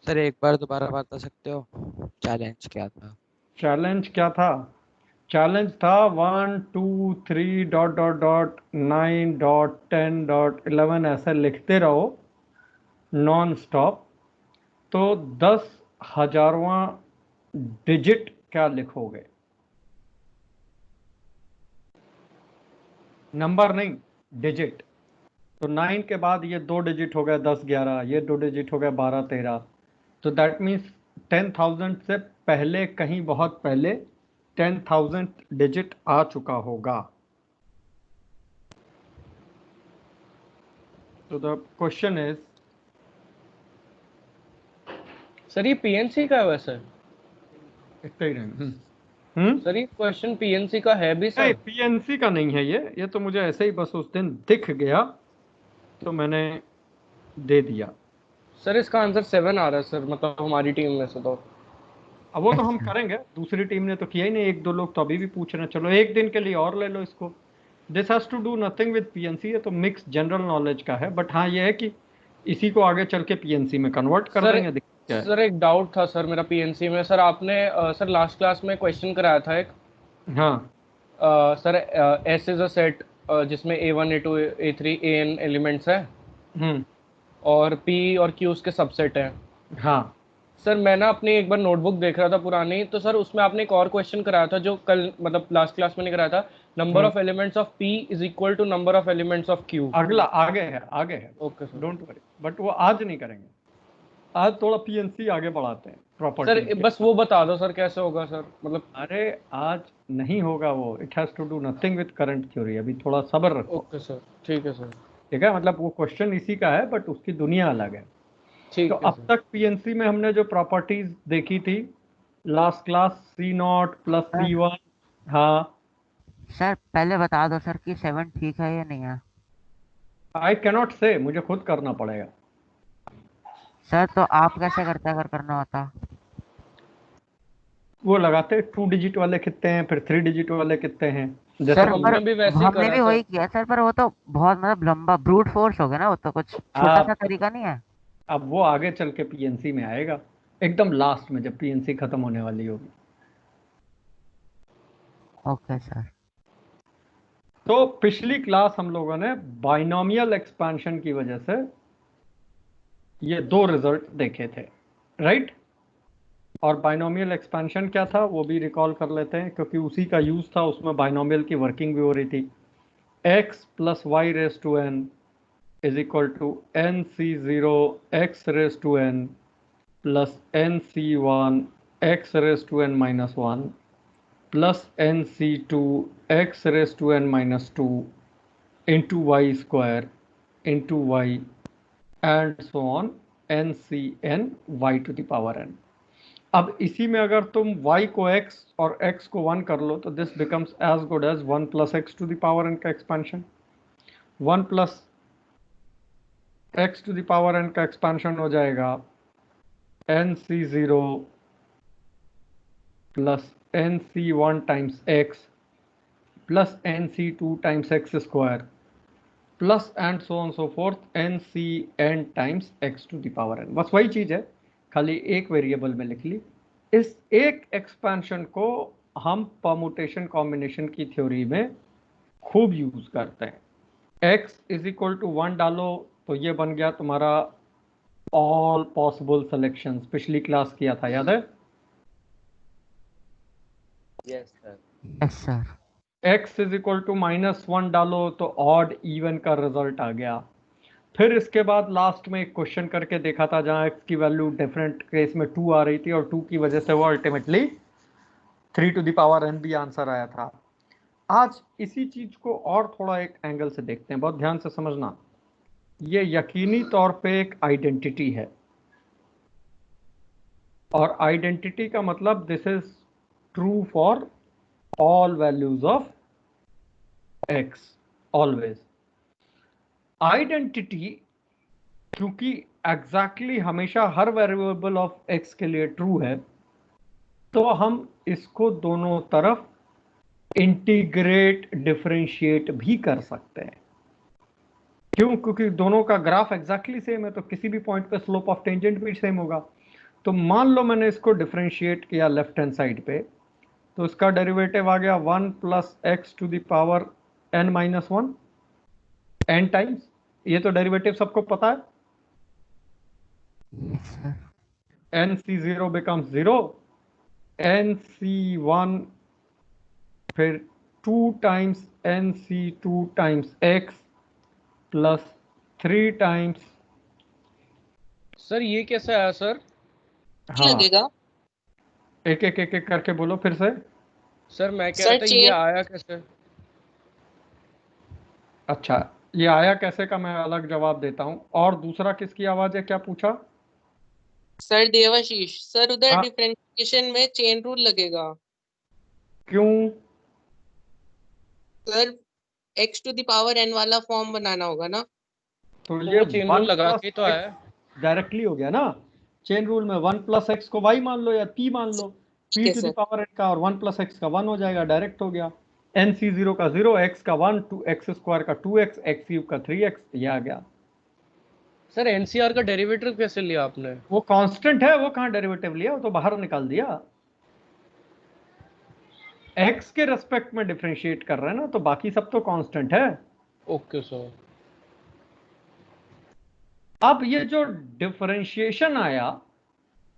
Sir एक बार दोबारा बता सकते हो चैलेंज क्या था? चैलेंज क्या था? चैलेंज था 1 2 3 ... 9 .10 ऐसे लिखते रहो नॉन स्टॉप। तो 10,000वां डिजिट क्या लिखोगे? नंबर नहीं, डिजिट। तो 9 के बाद ये 2 डिजिट हो गया 10 11, ये 2 डिजिट हो गया 12 13। तो दैट मीन्स 10,000 से पहले, कहीं बहुत पहले 10,000 डिजिट आ चुका होगा। तो द क्वेश्चन इज, सर ये पीएनसी का है वैसे? इतना ही रहेंगे। सर ये क्वेश्चन पीएनसी का है भी नहीं, सर? पीएनसी का नहीं है ये तो मुझे ऐसे ही बस उस दिन दिख गया तो मैंने दे दिया। सर इसका आंसर 7 आ रहा है सर, मतलब हमारी टीम में से तो। अब वो तो हम अच्छा करेंगे, दूसरी टीम ने तो किया ही नहीं, एक दो लोग तो अभी भी पूछ रहे हैं। चलो एक दिन के लिए और ले लो इसको। This has to do nothing with PNC, ये तो मिक्स जनरल नॉलेज का है, बट हाँ ये है कि इसी को आगे चल के पीएनसी में कन्वर्ट कर सर देंगे, दिक्कत क्या है? सर एक डाउट था सर मेरा पीएनसी में। सर आपने सर लास्ट क्लास में क्वेश्चन कराया था एक, हाँ। Sir S is a set जिसमें A1 A2 A3 AN elements है हम्म। और P और Q उसके सबसेट हैं। हाँ। सर मैं ना अपनी एक बार नोटबुक देख रहा था पुरानी, तो सर उसमें आपने एक और क्वेश्चन कराया था जो कल मतलब लास्ट क्लास में नहीं कराया था। Number hmm. Of elements of P is equal to number of elements of Q। अगला आगे है, आगे है, okay sir. Don't worry. But वो आज नहीं करेंगे, आज थोड़ा पीएनसी आगे बढ़ाते हैं सर प्रॉपर्टीज के। बस वो बता दो सर कैसे होगा सर, मतलब। अरे आज नहीं होगा वो, it has to do nothing with current theory, अभी थोड़ा सब्र रखो। ओके सर, ठीक है सर। ठीक है, मतलब वो क्वेश्चन इसी का है बट उसकी दुनिया अलग है। तो ठीक है अब सर। तक पीएनसी में हमने जो प्रॉपर्टीज देखी थी last class, C0 plus sir. C1। हाँ। सर पहले बता दो सर कि 7 ठीक है या नहीं है। आई कैनॉट से, मुझे खुद करना पड़ेगा। सर तो आप कैसे करते अगर करना होता। वो लगाते 2 डिजिट वाले कितने हैं, फिर 3 डिजिट वाले कितने हैं, जैसे सर हमने पर भी वैसे ही हमने करा भी सर। वही किया सर, पर वो तो बहुत मतलब लंबा ब्रूट फोर्स हो गया ना, वो तो कुछ छोटा सा आप तरीका नहीं है। अब वो आगे चल के पीएनसी में आएगा, एकदम लास्ट में जब पीएनसी खत्म होने वाली होगी। Okay sir. तो पिछली क्लास हम लोगों ने बाइनोमियल एक्सपेंशन की वजह से ये दो रिजल्ट देखे थे, राइट? और बाइनोमियल एक्सपेंशन क्या था वो भी रिकॉल कर लेते हैं, क्योंकि उसी का यूज था, उसमें बाइनोमियल की वर्किंग भी हो रही थी। x plus y raise to n is equal to NC0 x raise to n plus NC1 x raise to n minus one plus NC2 x raise to n minus two into y square into y and so on NCn y to the power n। अब इसी में अगर तुम y को x और x को 1 कर लो तो this becomes as good as 1 plus x to the power n का expansion. 1 plus x to the power n का एक्सपेंशन हो जाएगा NC0 plus NC1 times x plus NC2 times x square plus and so on so forth NCn times x to the power n। बस वही चीज है, खाली एक variable में लिख ली। इस एक एक्सपेंशन को हम परमुटेशन कॉम्बिनेशन की थ्योरी में खूब यूज करते हैं। x इज इक्वल टू 1 डालो तो ये बन गया तुम्हारा ऑल पॉसिबल सिलेक्शंस, पिछली क्लास किया था, याद है? Yes sir. Yes sir. x is equal to -1 डालो तो ऑड इवन का रिजल्ट आ गया। फिर इसके बाद लास्ट में एक क्वेश्चन करके देखा था जहां x की वैल्यू डिफरेंट केस में 2 आ रही थी और 2 की वजह से वो ultimately 3 to the power n भी आंसर आया था। आज इसी चीज को और थोड़ा एक एंगल से देखते हैं, बहुत ध्यान से समझना। ये यकीनी तौर पे एक आइडेंटिटी है, और आइडेंटिटी का मतलब this is true for all values of x always. Identity क्योंकि एग्जैक्टली हमेशा हर वेरिएबल ऑफ x के लिए ट्रू है, तो हम इसको दोनों तरफ इंटीग्रेट डिफरेंशिएट भी कर सकते हैं। क्यों? क्योंकि दोनों का ग्राफ एग्जैक्टली सेम है, तो किसी भी पॉइंट पे स्लोप ऑफ टेंजेंट भी सेम होगा। तो मान लो मैंने इसको डिफरेंशिएट किया लेफ्ट हैंड साइड पे, तो इसका डेरिवेटिव आ गया 1 plus x to the power n minus 1 n times, ये तो डेरिवेटिव सबको पता है, yes sir. nc0 becomes 0, nc1 फिर 2 times nc2 times x plus 3 times, sir ये कैसे आया सर? हाँ लगेगा एक एक एक एक करके बोलो फिर से। सर मैं कह सर रहा था ये चेन आया कैसे? अच्छा, ये आया कैसे का मैं अलग जवाब देता हूं। और दूसरा किसकी आवाज है, क्या पूछा? सर देवाशीष सर उधर हाँ, डिफरेंशिएशन में चेन रूल लगेगा क्यों? Sir x to the power n वाला फॉर्म बनाना होगा ना। तो तो ये वो चेन रूल 1 लगा प्लस के तो आया। एक्स डायरेक्टली हो गया ना। चेन रूल में 1 प्लस एक्स को y मान लो या p मान लो, ठीक p है to the sir. Power n का और 1 प्लस एक्स का 1 हो जाएगा, डायरेक्ट हो गया। nc0 का 0, x का 1, 2 एक्स स्क्वायर का 2x, x क्यूब का 3x, ये आ गया। सर एनसीआर का डेरिवेटिव कैसे लिया आपने? वो कांस्टेंट है, वो कहाँ डेरिवेटिव लिया, वो तो बाहर निकाल दिया। x के रेस्पेक्ट में डिफरेंशिएट कर रहे हैं ना, तो बाकी सब तो कांस्टेंट है। Okay sir. अब ये जो डिफरेंशिएशन आया,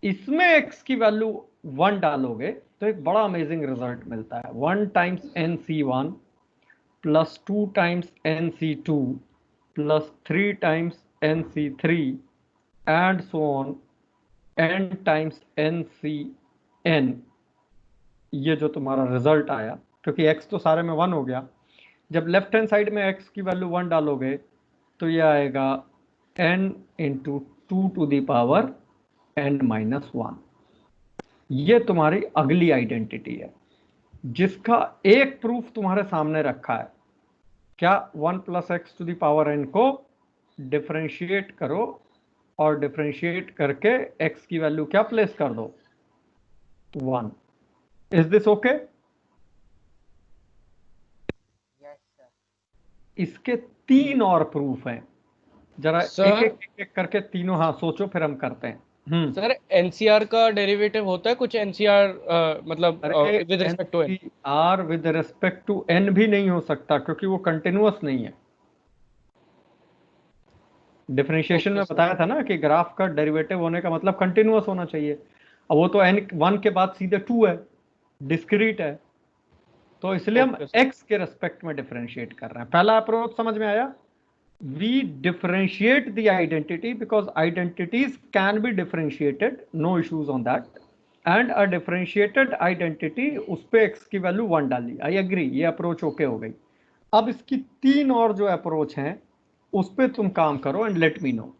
इसमें x की वैल्यू 1 डालोगे तो एक बड़ा अमेजिंग रिजल्ट मिलता है। 1 times nc1 plus 2 times nc2 plus 3 times nc3 and so on n times ncn। ये जो तुम्हारा रिजल्ट आया, क्योंकि x तो सारे में 1 हो गया, जब लेफ्ट हैंड साइड में x की वैल्यू 1 डालोगे तो ये आएगा n into 2 to the power n minus 1। ये तुम्हारी अगली आइडेंटिटी है जिसका एक प्रूफ तुम्हारे सामने रखा है। क्या 1 plus x to the power n को डिफरेंशिएट करो और डिफरेंशिएट करके x की वैल्यू क्या प्लेस कर दो, 1। Is this okay? Yes sir. इसके 3 और प्रूफ हैं, जरा सर एक करके तीनों, हाँ सोचो फिर हम करते हैं। सर एनसीआर का डेरिवेटिव होता है कुछ? एनसीआर मतलब अरे with respect to N. R with respect to n भी नहीं हो सकता, क्योंकि वो कंटिन्यूअस नहीं है। डिफरेंशिएशन ओके में सर। बताया था ना कि ग्राफ का डेरिवेटिव होने का मतलब कंटिन्यूअस होना चाहिए। अब वो तो n 1 के बाद सीधे 2 है, डिस्क्रीट है, तो इसलिए हम ओके सर। x के रेस्पेक्ट में डिफरेंशिएट कर रहे हैं। पहला अप्रोच समझ में आया? we differentiate the identity because identities can be differentiated, no issues on that, and a differentiated identity उस पे x की वैल्यू 1 डाली। आई एग्री, ये अप्रोच ओके हो गई। अब इसकी 3 और जो अप्रोच हैं उस पे तुम काम करो एंड लेट मी नो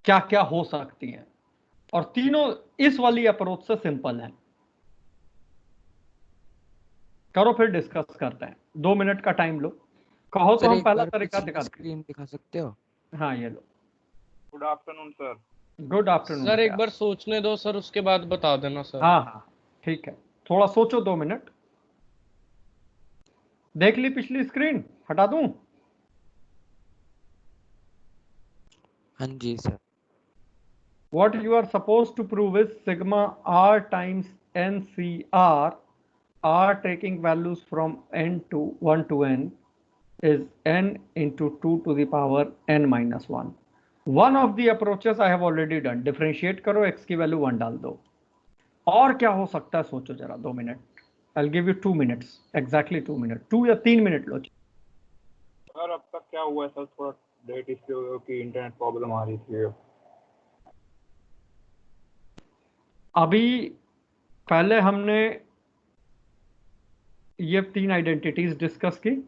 क्या क्या हो सकती हैं, और तीनों इस वाली अप्रोच से सिंपल है। करो फिर डिस्कस करते हैं, 2 मिनट का टाइम लो। कहो तो सर हम एक पहला बार तरीका पिछली दिखाते स्क्रीन दिखा सकते हो? हैं। हाँ ये लो। Good afternoon sir. Good afternoon. Sir एक बार सोचने दो सर, उसके बाद बता देना सर। हाँ हाँ ठीक है, थोड़ा सोचो, 2 मिनट। देख ली पिछली स्क्रीन, हटा दूं? हाँ जी sir. What you are supposed to prove is sigma r times ncr, r taking values from n to 1 to n, is n into 2 to the power n minus 1. One of the approaches I have already done. Differentiate करो, x की value 1 डाल दो। और क्या हो सकता है सोचो जरा, 2 minute. I'll give you 2 minutes, exactly 2 minute, 2 या 3 मिनट लो। सर अब तक क्या हुआ है सर, थोड़ा डेट इश्यू की इंटरनेट प्रॉब्लम आ रही थी। अभी पहले हमने ये 3 आइडेंटिटीज डिस्कस की,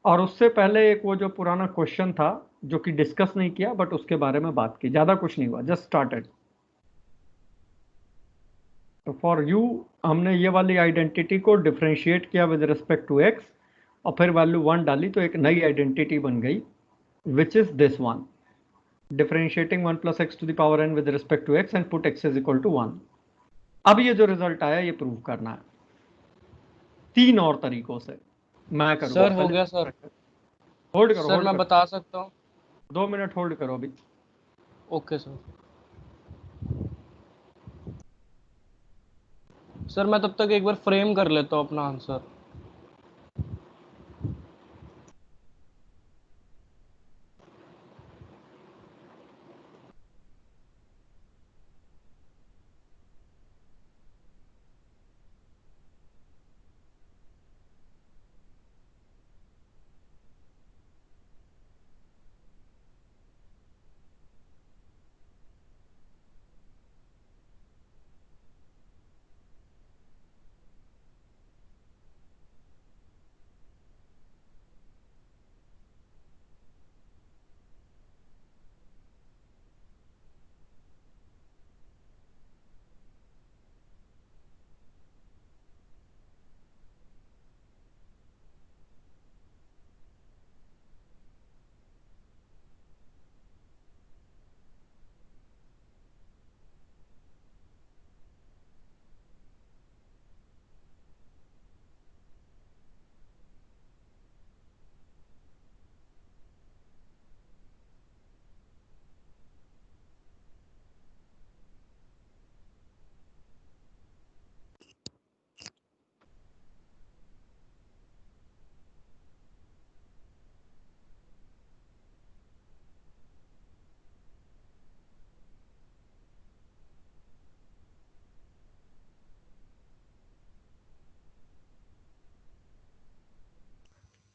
और उससे पहले एक वो जो पुराना क्वेश्चन था जो कि डिस्कस नहीं किया बट उसके बारे में बात की, ज्यादा कुछ नहीं हुआ, जस्ट स्टार्टेड। तो फॉर यू हमने ये वाली आइडेंटिटी को डिफरेंशिएट किया विद रिस्पेक्ट टू एक्स, और फिर वैल्यू 1 डाली तो एक नई आइडेंटिटी बन गई, which is this one. Differentiating 1 plus x to the power n with respect to x and put x is equal to 1। अब ये जो रिजल्ट आया ये प्रूव करना है 3 और तरीकों से। मैं करूंगा सर हो गया सर। होल्ड करो, सर होल्ड मैं करो, बता सकता हूँ? 2 मिनट होल्ड करो अभी। Okay sir. सर मैं तब तक एक बार फ्रेम कर लेता हूँ अपना आंसर।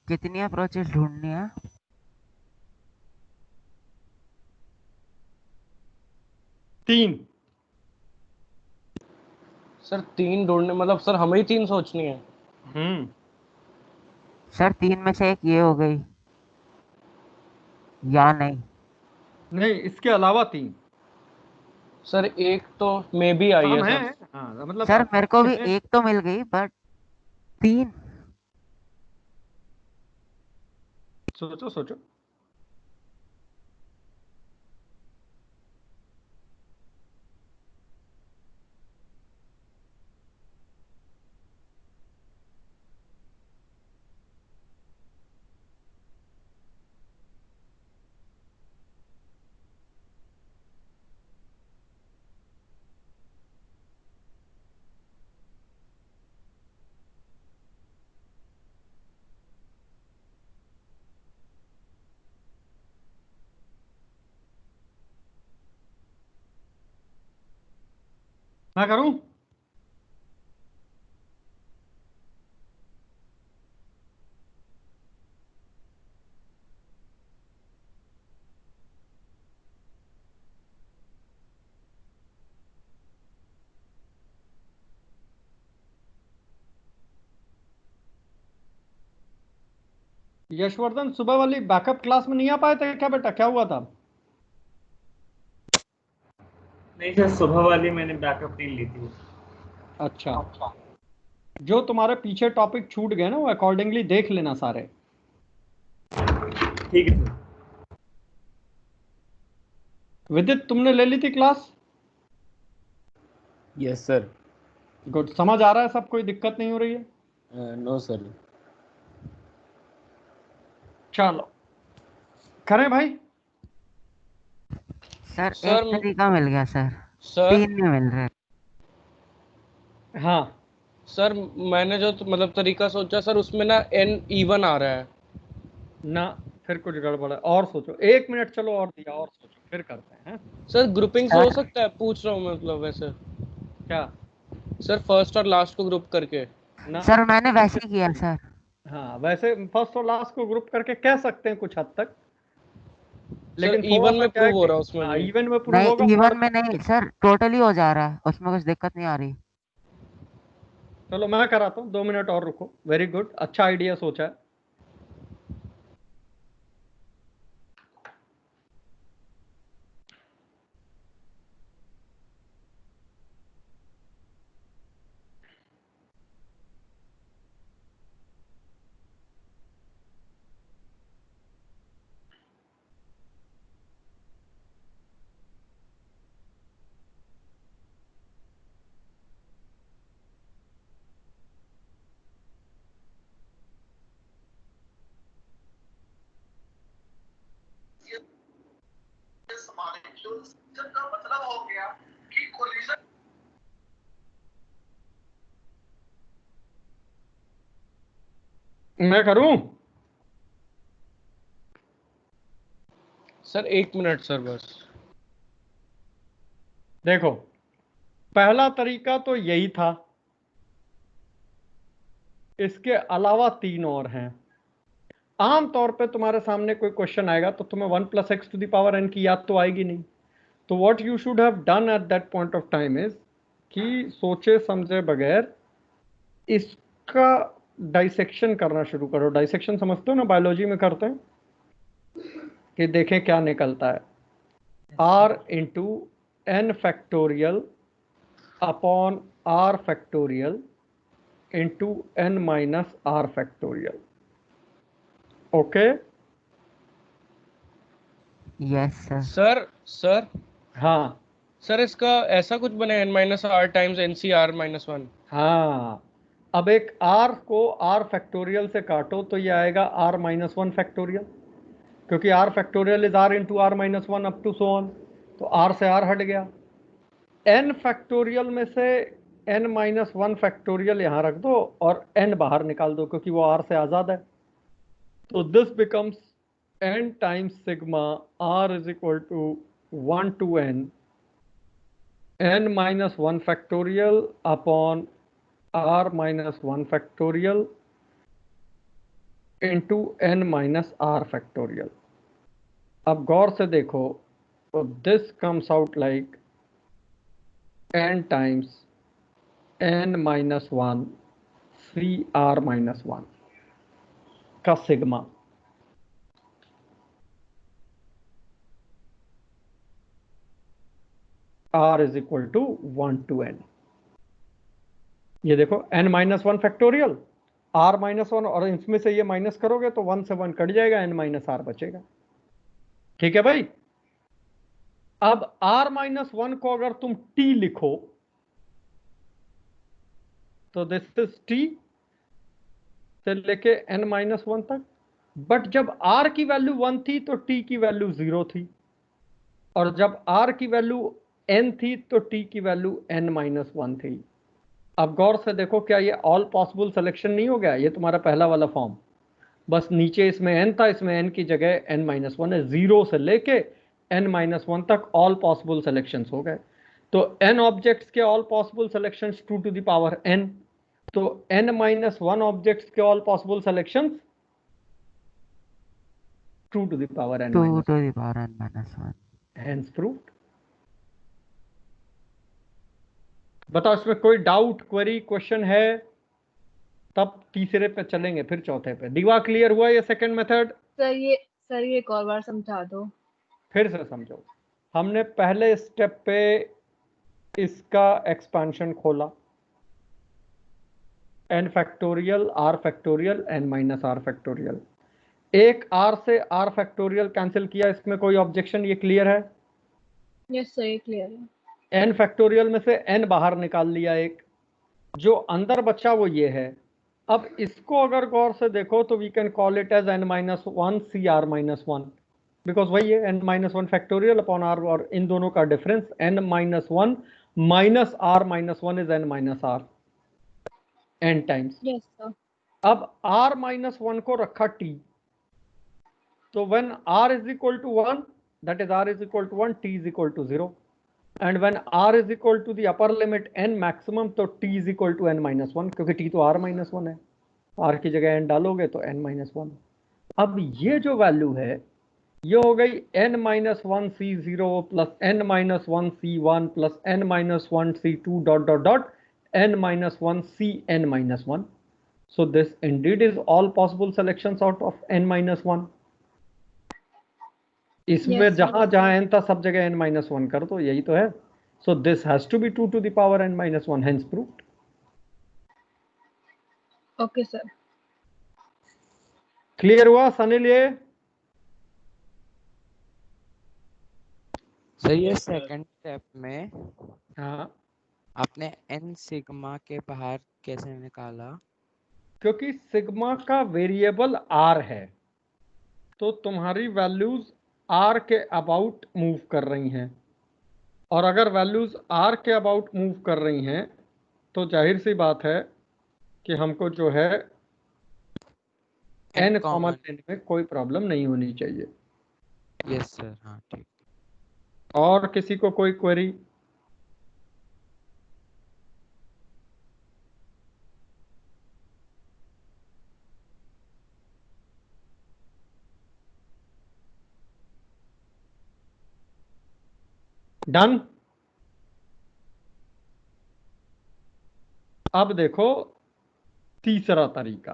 कितनी अप्रोचेस ढूंढनी है? 3। सर 3 ढूंढने मतलब सर हमें ही 3 सोचनी है? सर 3 में से एक ये हो गई या नहीं? नहीं, इसके अलावा 3 सर एक तो मे बी आई है काम है। सर। हाँ मतलब सर मेरे को भी है। एक तो मिल गई बट 3। सोचो सोचो। मैं करूं? यशवर्धन, सुबह वाली बैकअप क्लास में नहीं आ पाए थे क्या बेटा? क्या हुआ था? नहीं सर, सुबह वाली मैंने बैकअप नहीं ली थी। अच्छा, जो तुम्हारे पीछे टॉपिक छूट गए ना वो अकॉर्डिंगली देख लेना सारे। ठीक है सर। विदित, तुमने ले ली थी क्लास? Yes sir. गुड, समझ आ रहा है सब? कोई दिक्कत नहीं हो रही है? No sir. चलो करें भाई। सर एक सर तरीका मिल गया सर, सर 3 नहीं मिल रहे। हाँ, सर मैंने जो मतलब तरीका सोचा सर उसमें ना n इवन आ रहा है। ना, फिर कुछ गड़बड़ है। और सोचो, 1 मिनट चलो और दिया, और सोचो फिर करते हैं। सर ग्रुपिंग से हो सर सकता है, पूछ रहा हूँ मैं मतलब वैसे। क्या? सर फर्स्ट और लास्ट को ग्रुप करके। ना, सर मैंने वैसे ही किया सर। हाँ वैसे फर्स्ट और लास्ट को ग्रुप करके कह सकते हैं कुछ हद तक, सर लेकिन थोड़ा इवन सा में क्या है प्रूव हो कि रहा है उसमें हाँ भी। इवन में प्रूव होगा। नहीं और इवन में नहीं सर, टोटली हो जा रहा है, उसमें कुछ दिक्कत नहीं आ रही। चलो मैं कराता हूँ, 2 मिनट और रुको। वेरी गुड, अच्छा आइडिया सोचा है। मैं करूं? सर 1 मिनट सर बस। देखो, पहला तरीका तो यही था, इसके अलावा 3 और हैं। आमतौर पे तुम्हारे सामने कोई क्वेश्चन आएगा तो तुम्हें 1 + x⁴n की याद तो आएगी नहीं। तो what you should have done at that point of time is कि सोचे समझे बगैर इसका डाइसेक्शन करना शुरू करो। डाइसेक्शन समझते हो ना, बायोलॉजी में करते हैं कि देखें क्या निकलता है। r into n factorial upon r factorial into n minus r factorial. Okay? Yes sir. Sir sir हाँ सर इसका ऐसा कुछ बने n-r टाइम्स NCr-1। हाँ, अब एक r को r फैक्टोरियल से काटो तो ये आएगा r-1 फैक्टोरियल, क्योंकि r factorial is r into r-1 up to so on, तो r से r हट गया। n फैक्टोरियल में से n-1 फैक्टोरियल यहाँ रख दो और n बाहर निकाल दो, क्योंकि वो r से आज़ाद है। तो this becomes n times sigma r is equal to 1 to n-1 factorial upon r-1 factorial into n-r factorial. अब गौर से देखो, तो this comes out like n times n-1 Cr-1 का sigma. r is equal to 1 to n। ये देखो n-1 factorial r-1, और इसमें से ये माइनस करोगे तो 1 से 1 कट जाएगा, n-r बचेगा। ठीक है भाई? अब r-1 को अगर तुम t लिखो तो दिस इज t से लेके n-1 तक, बट जब r की वैल्यू 1 थी तो t की वैल्यू 0 थी, और जब r की वैल्यू n थी तो t की वैल्यू n-1 थी। अब गौर से देखो, क्या ये ऑल पॉसिबल सिलेक्शन नहीं हो गया? ये तुम्हारा पहला वाला फॉर्म, बस नीचे इसमें n था, इसमें n की जगह n-1 है। 0 से लेके n-1 तक ऑल पॉसिबल सिलेक्शंस हो गए। तो n ऑब्जेक्ट्स के all possible selections 2 to the power n, तो n-1 ऑब्जेक्ट्स के all possible selections 2 to the power n-1। 2 to the power n-1। Hence proved। बताओ, इसमें कोई डाउट, क्वेरी, क्वेश्चन है? तब तीसरे पे चलेंगे, फिर चौथे पे। दीवा क्लियर हुआ ये सेकंड मेथड? सर ये एक और बार समझा दो। फिर से समझो। हमने पहले स्टेप पे इसका एक्सपेंशन खोला, n factorial r factorial n-r factorial. एक r से r फैक्टोरियल कैंसिल किया, इसमें कोई ऑब्जेक्शन? ये क्लियर है? यस सर, ये क्लियर है। n फैक्टोरियल में से n बाहर निकाल लिया, एक जो अंदर बचा वो ये है। अब इसको अगर गौर से देखो तो we can call it as n-1 Cr-1, because वही है n-1 फैक्टोरियल अपॉन r, और इन दोनों का difference n-1 minus r-1 is n-r n times. Yes sir. अब r-1 को रखा t, तो when r is equal to 1, that is r is equal to 1, t is equal to 0, and when r is equal to the upper limit n maximum, तो t is equal to n-1, क्योंकि t तो r-1 है, r की जगह n डालोगे तो n-1। अब ये जो वैल्यू है ये हो गई n-1 C0 plus n-1 C1 plus n-1 C2 dot dot dot n-1 Cn-1। So this indeed is all possible selections out of n-1। इसमें Yes, जहां sir. जहां n था सब जगह n-1 कर दो, यही तो है। So this has to be 2 to the power n-1, hence proved। Okay sir. Clear हुआ सनिल ये? सर ये सेकंड स्टेप में हाँ, आपने n सिग्मा के बाहर कैसे निकाला? क्योंकि सिग्मा का वेरिएबल r है, तो तुम्हारी वैल्यूज r के अबाउट मूव कर रही हैं, और अगर वैल्यूज r के अबाउट मूव कर रही हैं तो जाहिर सी बात है कि हमको जो है n n common common। n में कोई प्रॉब्लम नहीं होनी चाहिए। यस सर, हाँ ठीक। और किसी को कोई क्वेरी? डन। अब देखो तीसरा तरीका।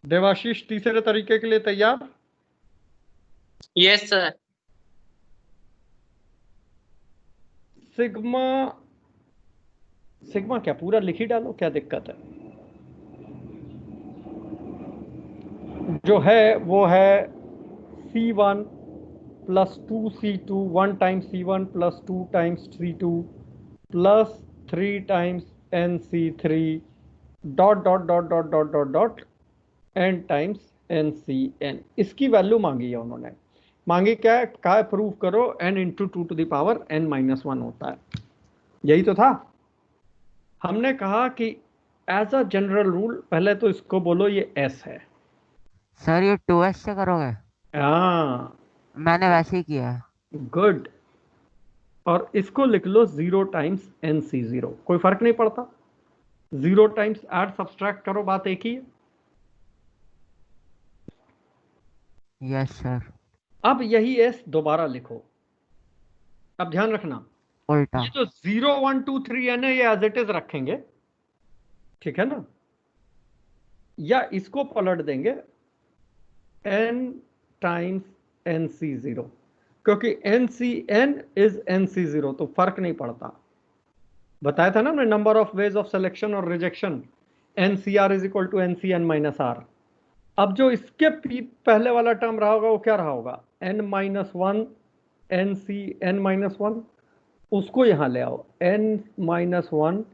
देवाशीष तीसरे तरीके के लिए तैयार? Yes sir. सिग्मा, सिग्मा क्या पूरा लिख ही डालो, क्या दिक्कत है? जो है वो है C1 plus 2C2 1 times C1 plus 2 times C2 plus 3 times NC3 dot dot dot dot dot dot dot n times NCN। इसकी वैल्यू मांगी है उन्होंने। मांगी क्या है? कहा प्रूव करो n into 2 to the power n-1 होता है। यही तो था। हमने कहा कि एज अ जनरल रूल पहले तो इसको बोलो ये s है। सर ये 2s से करोगे? हाँ मैंने वैसे ही किया है। गुड। और इसको लिख लो 0 टाइम्स NC0, कोई फर्क नहीं पड़ता। 0 टाइम्स ऐड सब्सट्रैक्ट करो, बात एक ही है। Yes sir. अब यही s दोबारा लिखो। अब ध्यान रखना, उल्टा। ये जो 0 1 2 3 n है ये एज इट इज रखेंगे, ठीक है ना? या इसको पलट देंगे n टाइम्स NC0, क्योंकि NCN इज NC0 तो फर्क नहीं पड़ता। बताया था ना हमने number of ways of selection और rejection, NCR is equal to NCN minus R। अब जो इसके पहले वाला टर्म रहा होगा वो क्या रहा होगा? n-1 NCN-1, उसको यहां ले आओ n-1।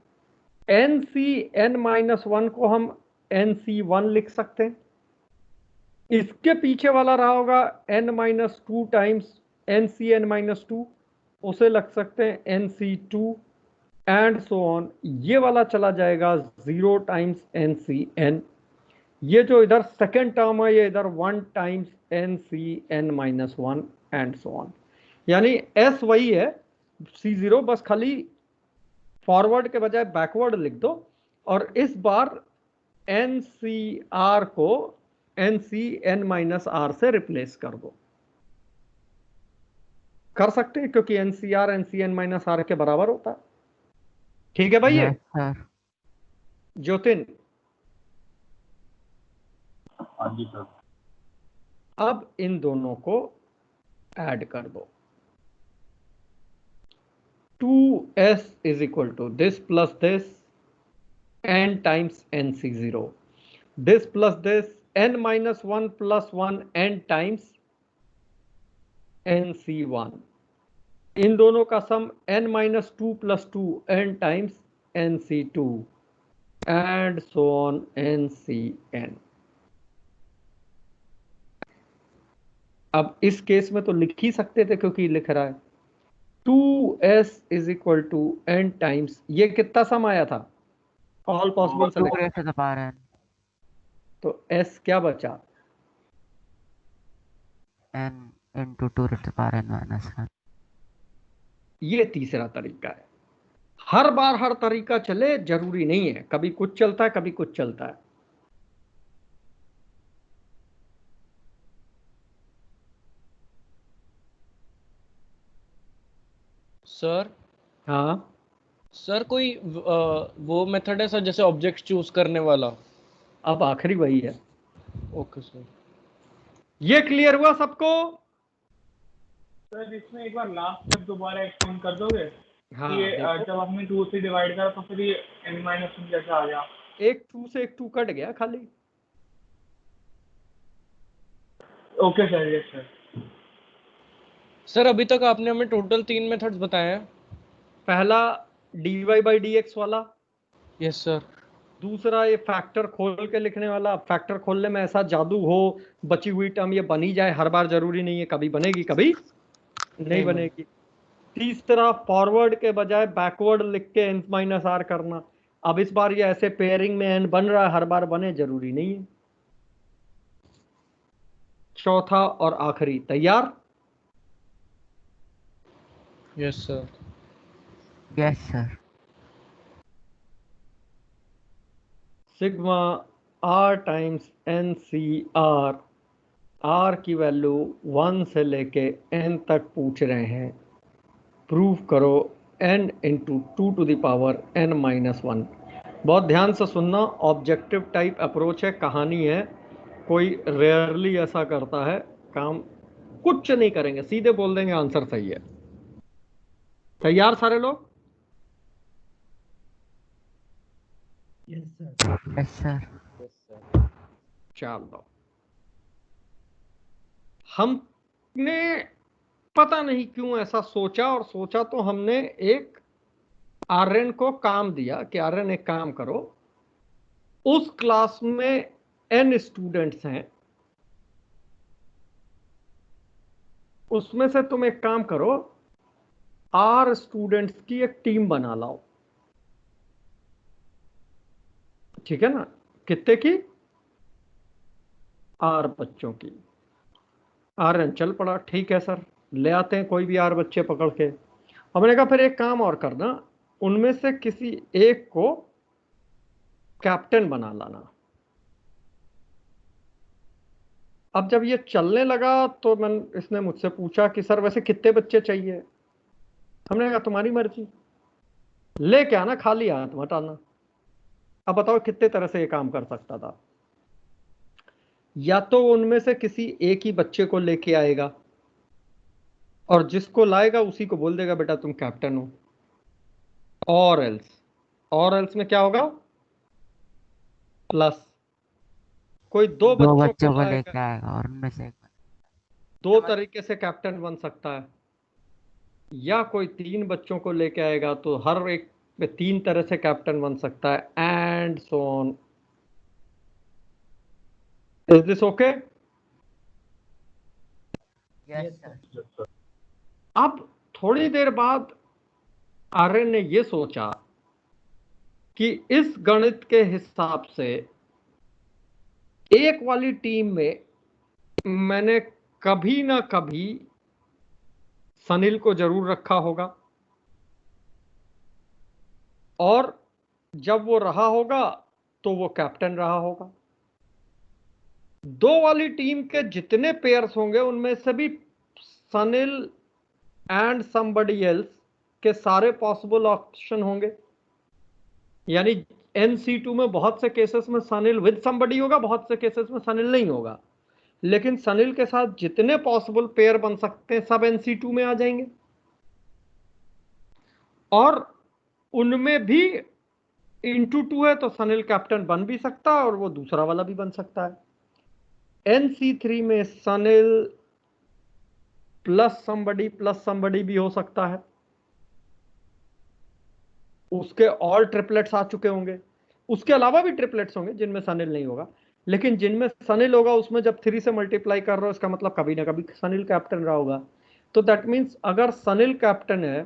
NCN-1 को हम NC1 लिख सकते हैं। इसके पीछे वाला रहा होगा n-2 टाइम्स NCN-2, उसे लग सकते हैं NC2 एंड सो ऑन। ये वाला चला जाएगा 0 टाइम्स NCN। ये जो इधर सेकेंड टर्म है ये इधर 1 times NCN-1 and so on. यानी S वही है C0, बस खाली फॉरवर्ड के बजाय बैकवर्ड लिख दो और इस बार NCR को NCN-R से रिप्लेस कर दो। कर सकते हैं क्योंकि NCR NCN-R के बराबर होता है। ठीक है भाई? ये यस सर। ज्योतिन, हाँ जी सर। अब इन दोनों को ऐड कर दो। 2s is equal to this plus this n times NC0, this plus this n-1 plus 1 n times NC1, इन दोनों का सम n-2 plus 2 n times NC2 and so on NCN। अब इस केस में तो लिख ही सकते थे क्योंकि लिख रहा है 2s is equal to n times, ये कितना सम आया था? All possible 2 selection, raised to the power n। तो s क्या बचा? n into 2 raised to the power n minus 1। ये तीसरा तरीका है। हर बार हर तरीका चले जरूरी नहीं है, कभी कुछ चलता है कभी कुछ चलता है। सर हाँ सर कोई वो मेथड है सर जैसे ऑब्जेक्ट चूज करने वाला? अब आखिरी वही है। Okay sir. ये क्लियर हुआ सबको? सर इसमें एक बार लास्ट स्टेप दोबारा एक्सप्लेन कर दोगे? हाँ कि देखो, जब हमने 2 से डिवाइड करा तो फिर ये n-1 जैसे आ गया। एक 2 से एक 2 कट गया खाली। Okay sir, yes sir. Sir अभी तक आपने हमें टोटल 3 मेथड्स बताए हैं। पहला dy/dx वाला, यस सर। दूसरा ये फैक्टर खोल के लिखने वाला। फैक्टर खोलने में ऐसा जादू हो बची हुई टर्म ये बनी जाए, हर बार जरूरी नहीं है, कभी बनेगी कभी नहीं बनेगी। तीसरा फॉरवर्ड के बजाय बैकवर्ड लिख के n-r करना। अब इस बार ये ऐसे पेयरिंग में n बन रहा है, हर बार बने जरूरी नहीं है। चौथा और आखिरी, तैयार? Yes sir. Yes sir. Sigma r times N C R, R की वैल्यू 1 से लेके n तक पूछ रहे हैं, प्रूव करो n into 2 to the power n minus 1। बहुत ध्यान से सुनना, ऑब्जेक्टिव टाइप अप्रोच है, कहानी है, कोई रेयरली ऐसा करता है काम। कुछ नहीं करेंगे, सीधे बोल देंगे आंसर सही है। तैयार सारे लोग? Yes sir. चलो, हमने पता नहीं क्यों ऐसा सोचा, और सोचा तो हमने एक आर्यन को काम दिया कि आर्यन एक काम करो, उस क्लास में n स्टूडेंट्स हैं, उसमें से तुम एक काम करो, r स्टूडेंट्स की एक टीम बना लाओ। ठीक है ना? कितने की? r बच्चों की। आर्यन चल पड़ा, ठीक है सर, ले आते हैं कोई भी r बच्चे पकड़ के। हमने कहा फिर एक काम और करना, उनमें से किसी एक को कैप्टन बना लाना। अब जब ये चलने लगा तो इसने मुझसे पूछा कि सर वैसे कितने बच्चे चाहिए? हमने कहा तुम्हारी मर्जी, लेके आना, खाली हाथ मत आना। अब बताओ कितने तरह से ये काम कर सकता था? या तो उनमें से किसी एक ही बच्चे को लेके आएगा, और जिसको लाएगा उसी को बोल देगा बेटा तुम कैप्टन हो, और एल्स में क्या होगा? प्लस कोई दो दो बच्चों बच्चों को को लाएगा, लेके आएगा और उनमें से एक। दो तरीके से कैप्टन बन सकता है, या कोई 3 बच्चों को लेके आएगा तो हर एक में 3 तरह से कैप्टन बन सकता है, and so on. Is this okay? Yes sir. अब थोड़ी देर बाद आर्यन ने यह सोचा कि इस गणित के हिसाब से एक वाली टीम में मैंने कभी ना कभी सनील को जरूर रखा होगा, और जब वो रहा होगा तो वो कैप्टन रहा होगा। दो वाली टीम के जितने पेयर्स होंगे उनमें से भी सनील एंड समबडी एल्स के सारे पॉसिबल ऑप्शन होंगे। यानी NC2 में बहुत से केसेस में सनील विद समबडी होगा, बहुत से केसेस में सनील नहीं होगा, लेकिन सनील के साथ जितने पॉसिबल पेयर बन सकते हैं सब NC2 में आ जाएंगे, और उनमें भी इंटू 2 है तो सनील कैप्टन बन भी सकता है और वो दूसरा वाला भी बन सकता है। NC3 में सनील प्लस समबडी भी हो सकता है, उसके ऑल ट्रिपलेट्स आ चुके होंगे, उसके अलावा भी ट्रिपलेट्स होंगे जिनमें सनील नहीं होगा, लेकिन जिनमें सनील होगा उसमें जब 3 से मल्टीप्लाई कर रहे हो इसका मतलब कभी ना कभी सनील कैप्टन रहा होगा। तो दैट मीन्स अगर सनील कैप्टन है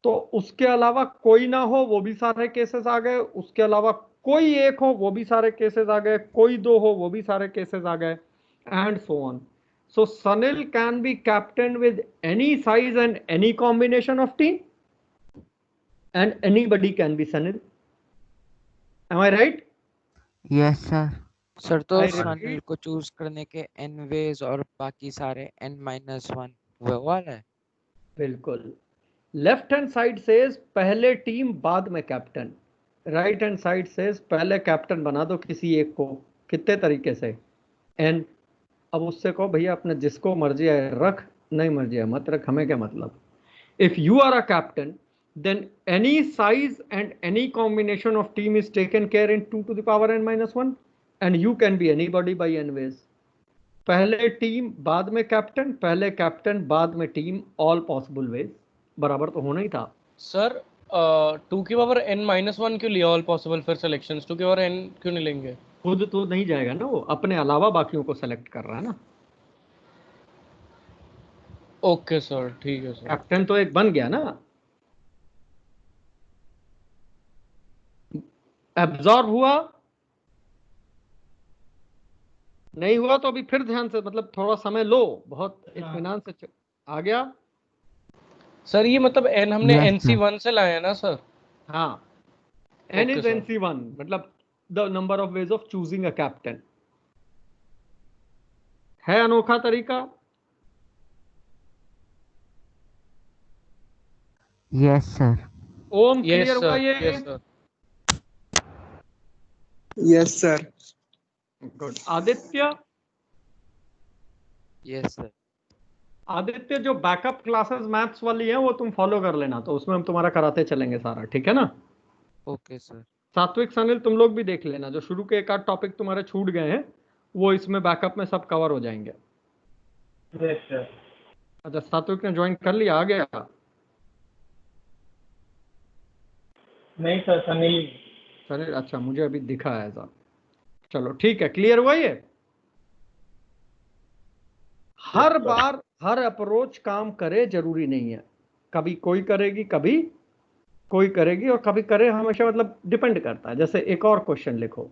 तो उसके अलावा कोई ना हो वो भी सारे केसेस आ गए, उसके अलावा कोई एक हो वो भी सारे केसेस आ गए, कोई 2 हो वो भी सारे केसेस आ गए, and so on. So Sanil can be captain with any size and any combination of team, and anybody can be Sanil. Am I right? Yes sir. Sir तो I सनील repeat. को चूज करने के n वेज और बाकी सारे n-1 वो वाला है। बिल्कुल। लेफ्ट हैंड साइड सेज पहले टीम बाद में captain, right hand side says पहले कैप्टन बना दो किसी एक को। कितने तरीके से? n। अब उससे कहो भैया अपने जिसको मर्जी है रख, नहीं मर्जी है मत रख, हमें क्या मतलब। If you are a captain, then any size and any combination of team is taken care in 2 to the power n-1, and you can be anybody by n ways. पहले टीम बाद में कैप्टन, पहले captain बाद में team, all possible ways. बराबर तो होना ही था सर 2 की पावर n-1 क्यों लिया ऑल पॉसिबल, फिर सिलेक्शंस 2 की पावर n क्यों नहीं लेंगे? खुद तो नहीं जाएगा ना, वो अपने अलावा बाकियों को सेलेक्ट कर रहा है ना। ओके सर, ठीक है सर। कैप्टन तो एक बन गया ना। एब्जॉर्ब हुआ, नहीं हुआ तो अभी फिर ध्यान से, मतलब थोड़ा समय लो, बहुत इत्मीनान से आ गया। सर ये मतलब एन हमने Yes, NC1 से लाया है ना सर? हाँ, N Okay, is sir. NC1, मतलब the number of ways of choosing a captain. है अनोखा तरीका। yes, sir. ओम Yes क्लियर हुआ sir. ये? Yes sir. Yes sir. Good. Aditya, yes sir. Aditya जो बैकअप क्लासेस मैथ्स वाली है वो तुम फॉलो कर लेना, तो उसमें हम तुम्हारा कराते चलेंगे सारा, ठीक है ना? Okay sir. सात्विक सनिल तुम लोग भी देख लेना, जो शुरू के एक आध टॉपिक तुम्हारे छूट गए हैं वो इसमें बैकअप में सब कवर हो जाएंगे। Yes sir. अच्छा, सात्विक ने ज्वाइन कर लिया, आ गया? नहीं सर, सनी। सनिल, अच्छा मुझे अभी दिखा है ऐसा। चलो ठीक है, क्लियर हुआ ये? हर बार हर अप्रोच काम करे जरूरी नहीं है, कभी कोई करेगी, कभी कोई करेगी, और कभी करे हमेशा, मतलब डिपेंड करता है। जैसे एक और क्वेश्चन लिखो,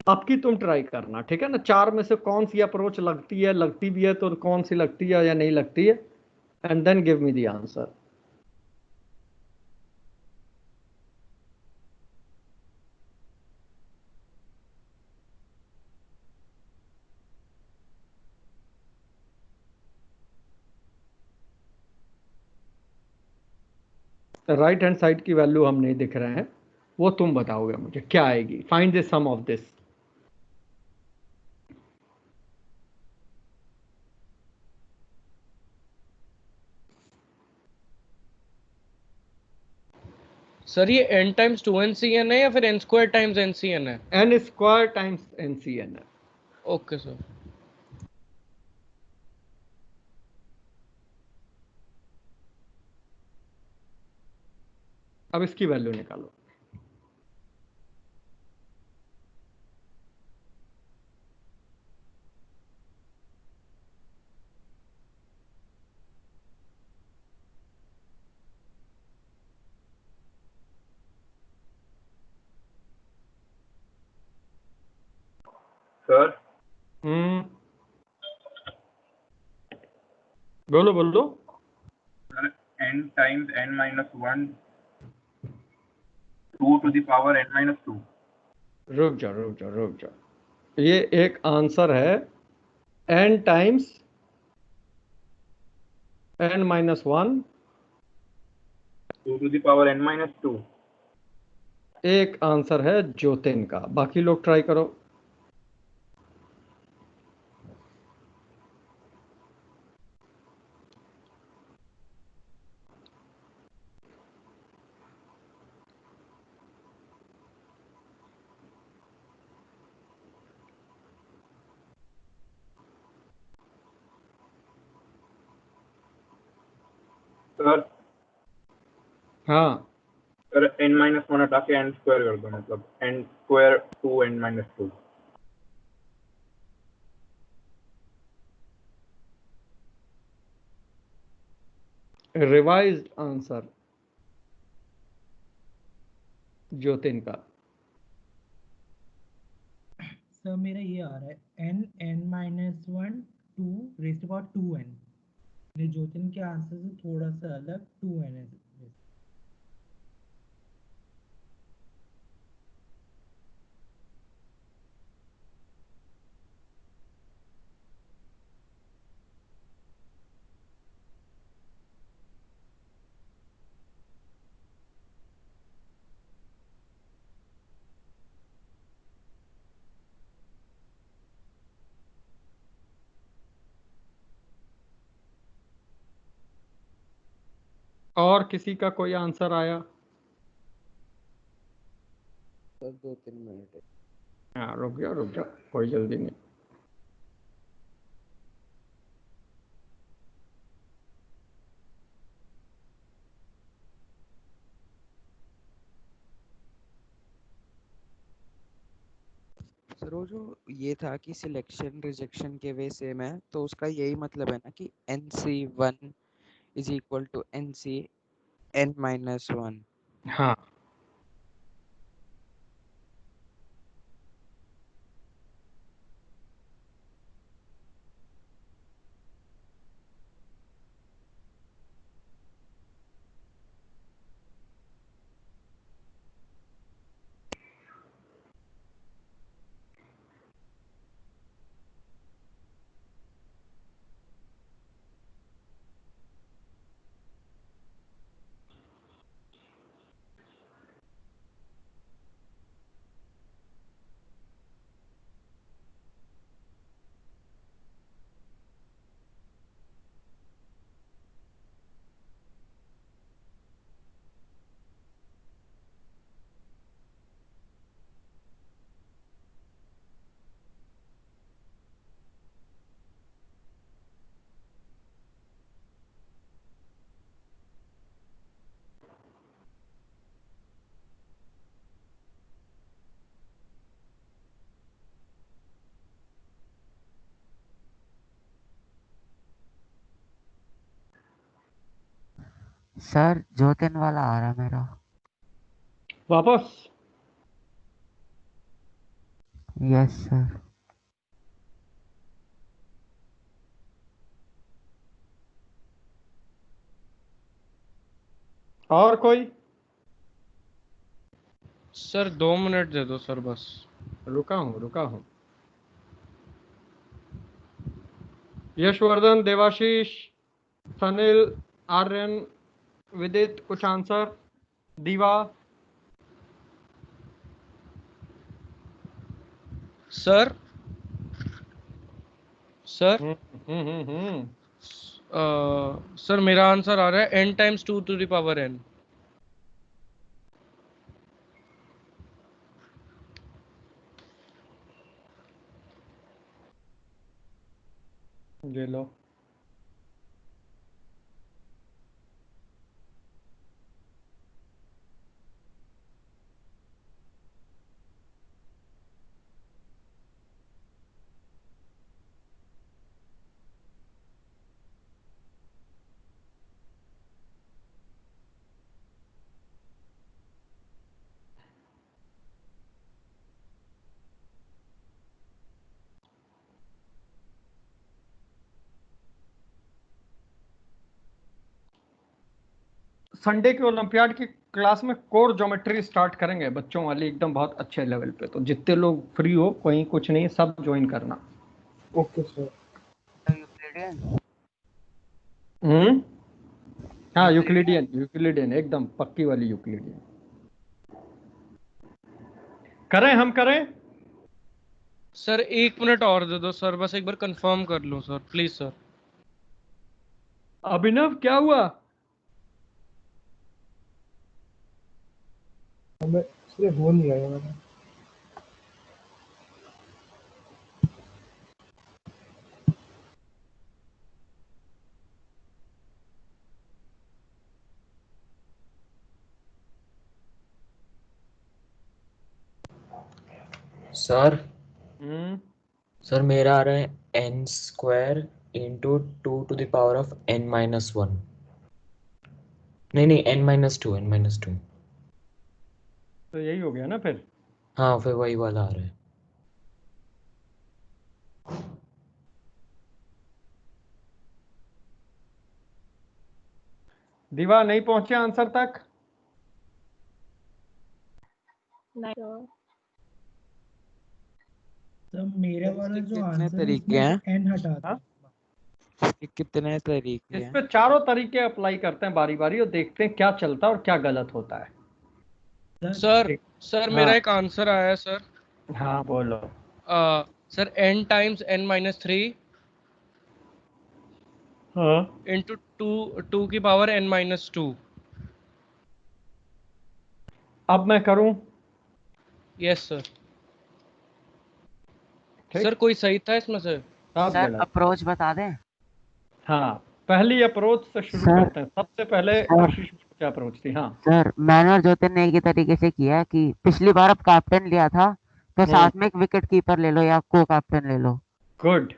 आपकी तुम ट्राई करना, ठीक है ना? 4 में से कौन सी अप्रोच लगती है, लगती भी है तो कौन सी लगती है या नहीं लगती है, and then give me the answer. Right hand side की वैल्यू हम नहीं दिख रहे हैं, वो तुम बताओगे मुझे क्या आएगी। Find the sum of this. Sir ये n टाइम्स 2NCN है या फिर n स्क्वायर टाइम्स NCN है? n स्क्वायर टाइम्स NCN है। Okay sir. अब इसकी वैल्यू निकालो। सर बोलो बोलो। Sir n times n-1 2 to the power n-2। रुक जाओ रुक जाओ रुक जाओ, ये एक आंसर है n times n-1, 2 to the power n-2। एक आंसर है ज्योतिन का। बाकी लोग ट्राई करो। सर हाँ, सर n-1 हटा के n स्क्वायर कर दो, मतलब n square 2 n-2। Revised answer Jyotin का। सर मेरा ये आ रहा है n(n-1) 2^2n। ये ज्योतिन के आंसर से थोड़ा सा अलग 2n है। और किसी का कोई आंसर आया? Sir 2-3 minute. हाँ, रुक जाओ, कोई जल्दी नहीं। सर वो जो ये था कि सिलेक्शन रिजेक्शन के वे सेम है, तो उसका यही मतलब है ना कि NC1 is equal to NC n-1। हाँ, सर ज्योतिन वाला आ रहा है मेरा। वापस यस सर। और कोई? सर 2 मिनट दे दो सर बस। रुका हूँ। यशवर्धन, देवाशीष, सनिल, आर्यन, विदित, कुछ answer? Diva? Sir sir hmm. Sir मेरा आंसर आ रहा है n times 2 to the power n। ये लो। संडे के ओलंपियाड की क्लास में कोर ज्योमेट्री स्टार्ट करेंगे, बच्चों वाली, एकदम बहुत अच्छे लेवल पे। तो जितने लोग फ्री हो, कोई कुछ नहीं, सब ज्वाइन करना। Okay sir. हाँ, यूक्लिडियन एकदम पक्की वाली यूक्लिडियन। हम करें? सर 1 मिनट और दे दो सर, बस एक बार कंफर्म कर लूं सर, प्लीज सर। अभिनव क्या हुआ? हमें सिर्फ हो नहीं रहा है। सर सर मेरा आ रहा है n² इंटू 2⁻n−1। नहीं, n−2। तो यही हो गया ना फिर? हाँ, फिर वही वाला आ रहा है। दीवा नहीं पहुंचे आंसर तक? सर मेरे वाला जो कितने आंसर है तरीके हैं? उसमें n हटा दो। इसके कितने तरीके इस हैं? पे चारों तरीके अप्लाई करते हैं बारी बारी और देखते हैं क्या चलता है और क्या गलत होता है। सर मेरा एक आंसर आया है सर। हाँ बोलो। सर n टाइम्स n-3 हाँ इंटू 2 की पावर n-2। अब मैं करूं? Yes sir. ठीक। सर कोई सही था इसमें से? सर अप्रोच बता दें? हाँ, पहली अप्रोच से शुरू सर, करते हैं। सबसे पहले सर, आशीष की अप्रोच थी। हाँ सर मैंने और ज्योतिन ने एक ही तरीके से किया कि पिछली बार अब कैप्टन लिया था तो साथ में एक विकेट कीपर ले लो या को कैप्टन ले लो। गुड।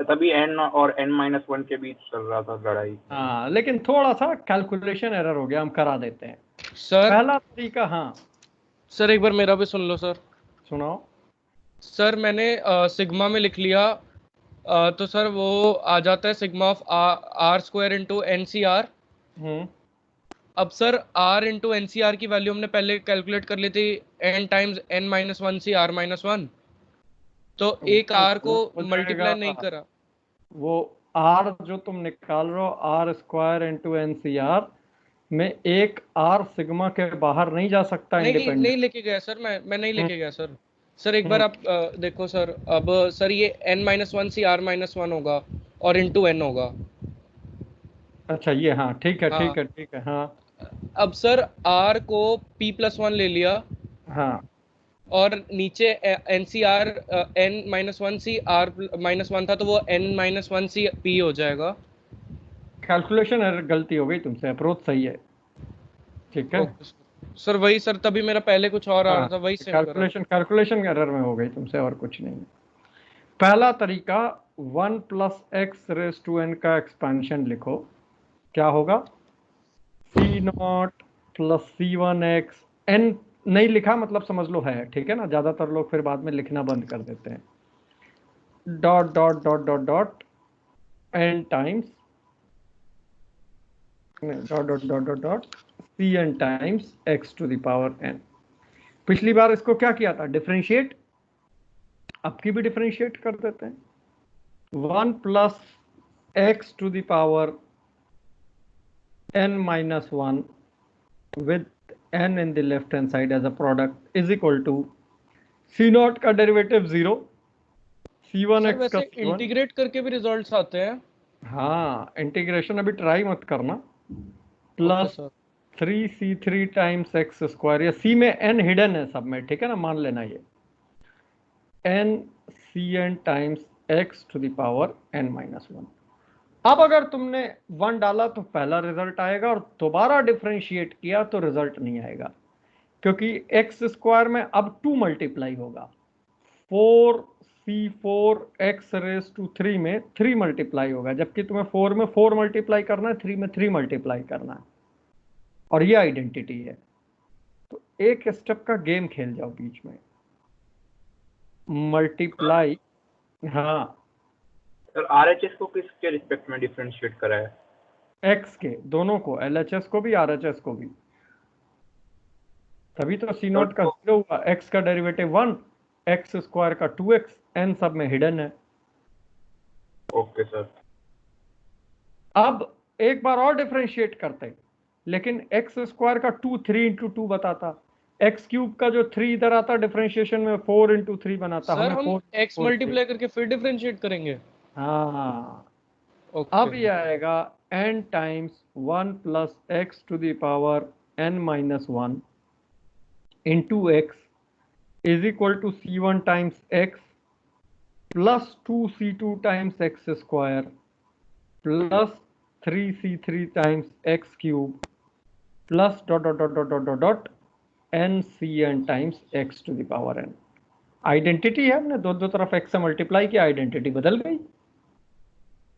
तभी n और n-1 के बीच चल रहा था लड़ाई। हाँ, लेकिन थोड़ा सा कैलकुलेशन एरर हो गया, हम करा देते हैं। सर पहला तरीका। हाँ सर एक बार मेरा भी सुन लो सर। सुनाओ। सर मैंने सिग्मा में लिख लिया, तो सर वो आ जाता है sigma of r² into NCR। अब सर r इंटू NCR की वैल्यू हमने पहले कैलकुलेट कर ली थी n टाइम्स n-1 सी r-1। तो एक r को मल्टीप्लाई नहीं करा। वो r जो तुम निकाल रहे हो r² इंटू NCR में एक r सिग्मा के बाहर नहीं जा सकता इंडिपेंडेंट। नहीं लेके गया सर, मैं नहीं लेके गया सर। सर एक बार आप देखो सर, अब सर ये n-1 सी r-1 होगा और इंटू n होगा। अच्छा ये, हाँ ठीक है हाँ। ठीक है। हाँ अब सर r को p+1 ले लिया। हाँ और नीचे NCR n-1 सी r-1 था तो वो n-1 सी p हो जाएगा। कैलकुलेशन एरर गलती हो गई तुमसे, अप्रोच सही है। ठीक है सर वही सर, तभी मेरा पहले कुछ और आ रहा था, वही सेम करा। कैलकुलेशन एरर में हो गई तुमसे, और कुछ नहीं। पहला तरीका 1 + x⁻n का एक्सपेंशन लिखो। क्या होगा, C0 प्लस C1x, n नहीं लिखा मतलब समझ लो है, ठीक है ना, ज्यादातर लोग फिर बाद में लिखना बंद कर देते हैं, dot dot dot dot dot n times dot dot dot dot dot Cn times x to the power n। पिछली बार इसको क्या किया था, डिफरेंशिएट, अब की भी डिफरेंशिएट कर देते हैं, 1 प्लस x to the power n minus 1 with n in the left hand side as a product is equal to C0 का डेरिवेटिव 0, सर C1x का वैसे C1। इंटीग्रेट करके भी रिजल्ट्स आते हैं। हाँ, इंटीग्रेशन अभी ट्राई मत करना, okay plus sir. 3C3 times x square, या C में n हिडन है सब में, ठीक है ना, मान लेना ये n Cn times x to the power n minus 1। अब अगर तुमने 1 डाला तो पहला रिजल्ट आएगा, और दोबारा डिफरेंशिएट किया तो रिजल्ट नहीं आएगा, क्योंकि एक्स स्क्वायर में अब 2 मल्टीप्लाई होगा, 4C4 x रेज टू 3 में 3 मल्टीप्लाई होगा, जबकि तुम्हें 4 में 4 मल्टीप्लाई करना है, 3 में 3 मल्टीप्लाई करना है, और ये आइडेंटिटी है। तो एक स्टेप का गेम खेल जाओ बीच में, मल्टीप्लाई। हाँ सर आरएचएस को किसके रिस्पेक्ट में डिफरेंशिएट करा है? एक्स के, दोनों को, एलएचएस को भी आरएचएस को भी, तभी तो C0 का 0 हुआ, एक्स का डेरिवेटिव 1, एक्स स्क्वायर का 2x, n सब में हिडन है। Okay sir. अब एक बार और डिफरेंशिएट करते, लेकिन एक्स स्क्वायर का 2 3 इंटू 2 बताता, एक्स क्यूब का जो 3 इधर आता डिफरेंशिएशन में 4 इंटू 3 बनाता। सर हम 4 x मल्टीप्लाई करके फिर डिफरेंशिएट करेंगे। हाँ ओके। अब ये आएगा n times 1 plus x to the power n minus 1 into x is equal to C1 times x plus 2C2 times x square plus 3C3 times x cube plus dot dot dot dot dot dot NCn times x to the power n। Identity है, हमने दो तरफ x से multiply किया, identity बदल गई,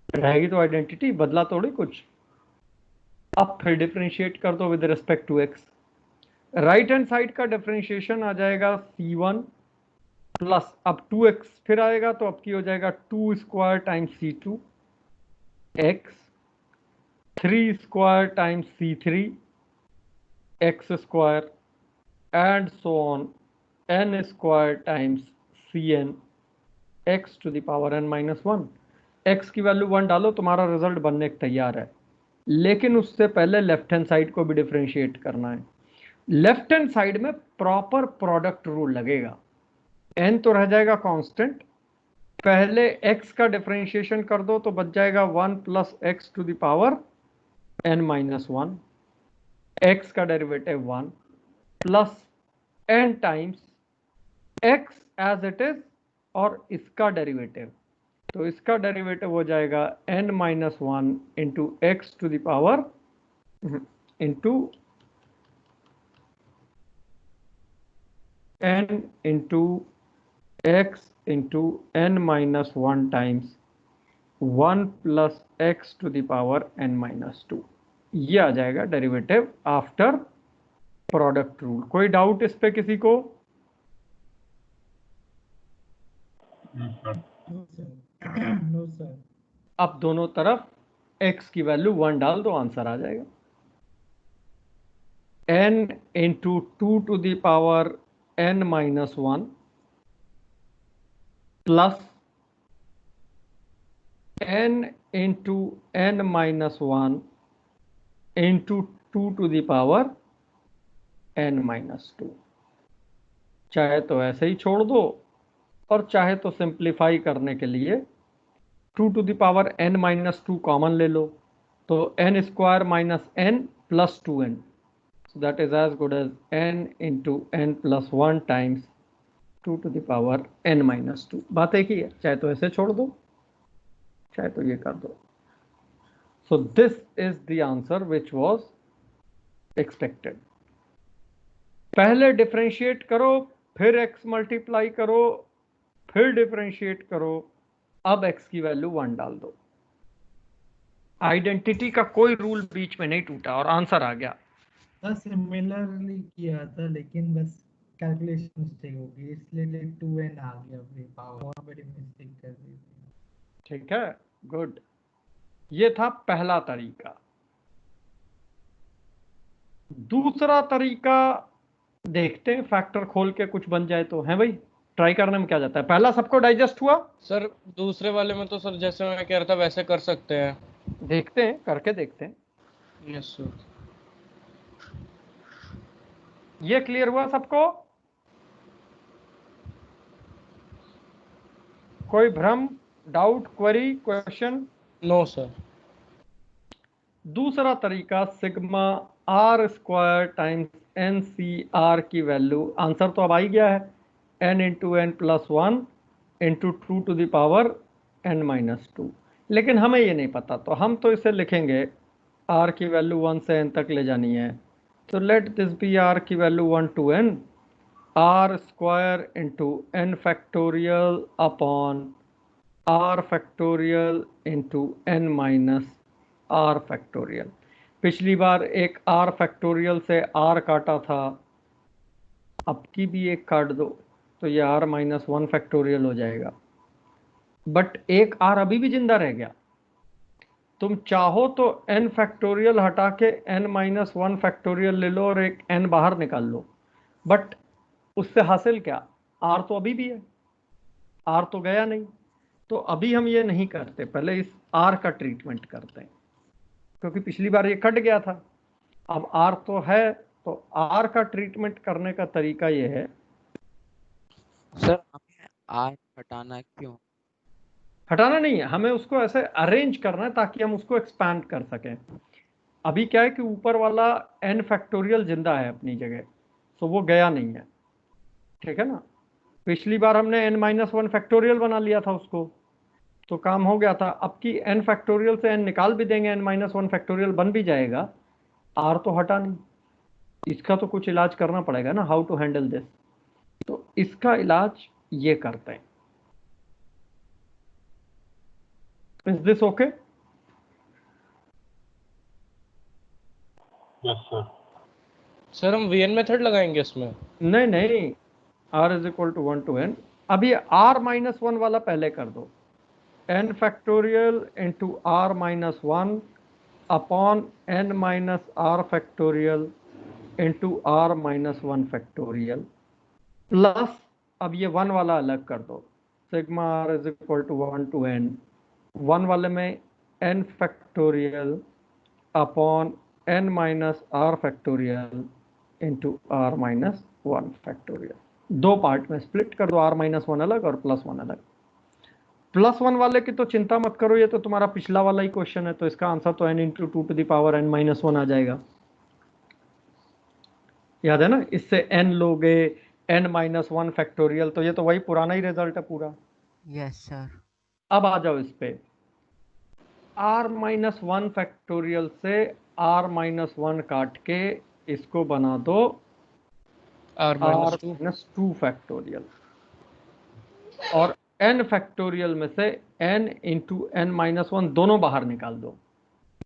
रहेगी तो आइडेंटिटी, बदला थोड़ी कुछ। अब फिर डिफरेंशिएट कर दो with respect to x, right hand side का डिफरेंशिएशन आ जाएगा C1 प्लस अब 2x फिर आएगा, तो अब की हो जाएगा 2 square times C2 x, 3 square times C3 x square and so on n square times Cn x to the power n minus 1। x की वैल्यू 1 डालो, तुम्हारा रिजल्ट बनने के तैयार है, लेकिन उससे पहले लेफ्ट हैंड साइड को भी डिफरेंशिएट करना है। लेफ्ट हैंड साइड में प्रॉपर प्रोडक्ट रूल लगेगा, n तो रह जाएगा कांस्टेंट, पहले x का डिफरेंशिएशन कर दो तो बच जाएगा 1 plus x to the power n minus 1, x का derivative 1 plus n times x as it is और इसका डेरिवेटिव, तो इसका डेरिवेटिव हो जाएगा n minus 1 into x to the power into n into x into n minus 1 times 1 plus x to the power n minus 2। ये आ जाएगा derivative after product rule. कोई डाउट इस पे किसी को? No sir. अब दोनों तरफ x की वैल्यू 1 डाल दो, आंसर आ जाएगा n into 2 to the power n minus 1 plus n into n minus 1 into 2 to the power n minus 2। चाहे तो ऐसे ही छोड़ दो, और चाहे तो सिंप्लीफाई करने के लिए 2 to the power n minus 2 common ले लो, तो n square minus n plus 2n, so that is as good as n into n plus 1 times 2 to the power n minus 2। बात एक ही है, चाहे तो ऐसे छोड़ दो, चाहे तो ये कर दो। So this is the answer which was expected। पहले डिफरेंशिएट करो, फिर x मल्टीप्लाई करो, फिर डिफरेंशिएट करो, अब x की वैल्यू 1 डाल दो। आइडेंटिटी का कोई रूल बीच में नहीं टूटा और आंसर आ गया। सिमिलरली किया था लेकिन बस कैलकुलेशन मिस्टेक हो गई इसलिए 2n आ गया अपनी पावर और बड़ी मिस्टेक कर दी थी। ठीक है, गुड। ये था पहला तरीका। दूसरा तरीका देखते हैं, फैक्टर खोल के कुछ बन जाए तो, है भाई? ट्राई करने में क्या जाता है? पहला सबको डाइजेस्ट हुआ? सर दूसरे वाले में तो सर जैसे मैं कह रहा था वैसे कर सकते हैं। देखते हैं, करके देखते हैं। Yes sir. ये क्लियर हुआ सबको? कोई भ्रम, doubt, query, question? No sir. दूसरा तरीका, sigma R square times N C R की वैल्यू, आंसर तो अब आ ही गया है, n into N plus one into two to the power n minus two. लेकिन हमें ये नहीं पता, तो हम तो इसे लिखेंगे r की वैल्यू 1 से n तक ले जानी है, तो लेट दिस बी r की value 1 to n, r square into n factorial upon r factorial into n minus r factorial. पिछली बार एक r फैक्टोरियल से r काटा था, अब की भी एक काट दो तो ये r माइनस वन फैक्टोरियल हो जाएगा, बट एक r अभी भी जिंदा रह गया। तुम चाहो तो n फैक्टोरियल हटा के n माइनस वन फैक्टोरियल ले लो और एक n बाहर निकाल लो, बट उससे हासिल क्या? r तो अभी भी है, r तो गया नहीं। तो अभी हम ये नहीं करते, पहले इस r का ट्रीटमेंट करते हैं, क्योंकि पिछली बार ये कट गया था, अब r तो है, तो r का ट्रीटमेंट करने का तरीका ये है। सर हमें r हटाना क्यों? हटाना नहीं है, हमें उसको ऐसे अरेंज करना है ताकि हम उसको एक्सपैंड कर सकें। अभी क्या है कि ऊपर वाला n फैक्टोरियल जिंदा है अपनी जगह, तो वो गया नहीं है, ठीक है ना? पिछली बार हमने n माइनस वन फैक्टोरियल बना लिया था उसको, तो काम हो गया था। अब की n फैक्टोरियल से n निकाल भी देंगे, n माइनस वन फैक्टोरियल बन भी जाएगा, r तो हटा नहीं। इसका तो कुछ इलाज करना पड़ेगा ना, हाउ टू हैंडल दिस। तो इसका इलाज ये करते हैं। Is this okay? Yes sir. Sir हम वीएन मेथड लगाएंगे इसमें? नहीं नहीं, r is equal to 1 to n। अब ये r माइनस वन वाला पहले कर दो, n factorial into r minus one upon n minus r factorial into r minus one factorial plus, अब ये वन वाला अलग कर दो, sigma r is equal to 1 to n, one वाले में n factorial upon n minus r factorial into r minus one factorial. दो part में स्प्लिट कर दो, r माइनस वन अलग और प्लस वन अलग। प्लस वन वाले की तो चिंता मत करो, ये तो तुम्हारा पिछला वाला ही क्वेश्चन है, तो इसका आंसर तो n into two to the power n minus one आ जाएगा। याद है ना, इससे n लोगे n माइनस वन फैक्टोरियल, तो ये तो वही पुराना ही रिजल्ट है पूरा। Yes sir. अब आ जाओ इस पे, r माइनस वन फैक्टोरियल से r माइनस वन काट के इसको बना दो r माइनस टू फैक्टोरियल, और n फैक्टोरियल में से n into n minus one दोनों बाहर निकाल दो,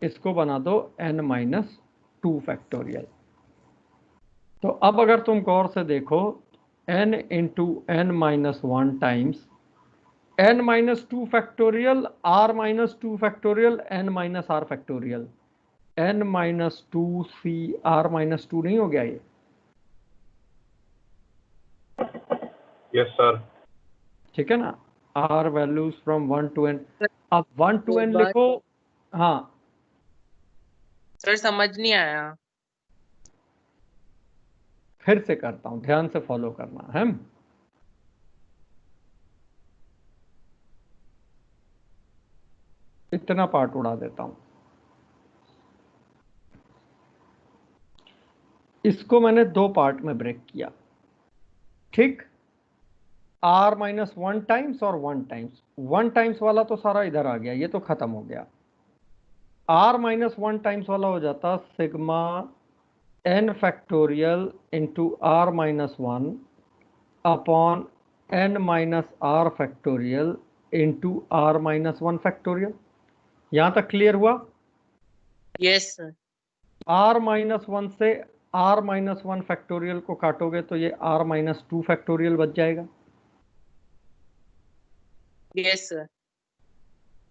इसको बना दो n माइनस टू फैक्टोरियल। तो अब अगर तुम गौर से देखो, n into n minus one times n minus two factorial r minus two factorial n minus r factorial, n minus two C r minus two नहीं हो गया ये? Yes sir. ठीक है ना, r values from 1 to n। अब 1 to n लिखो। हाँ सर समझ नहीं आया। फिर से करता हूं, ध्यान से फॉलो करना है। इतना पार्ट उड़ा देता हूं। इसको मैंने दो पार्ट में ब्रेक किया, ठीक? r माइनस वन टाइम्स और वन टाइम्स, वन टाइम्स वाला तो सारा इधर आ गया, ये तो खत्म हो गया। r माइनस वन टाइम्स वाला हो जाता sigma n factorial into r minus one upon n minus r factorial into r minus one factorial. यहां तक क्लियर हुआ? Yes sir. r-1 से r-1 फैक्टोरियल को काटोगे तो ये r-2 फैक्टोरियल बच जाएगा। Yes sir.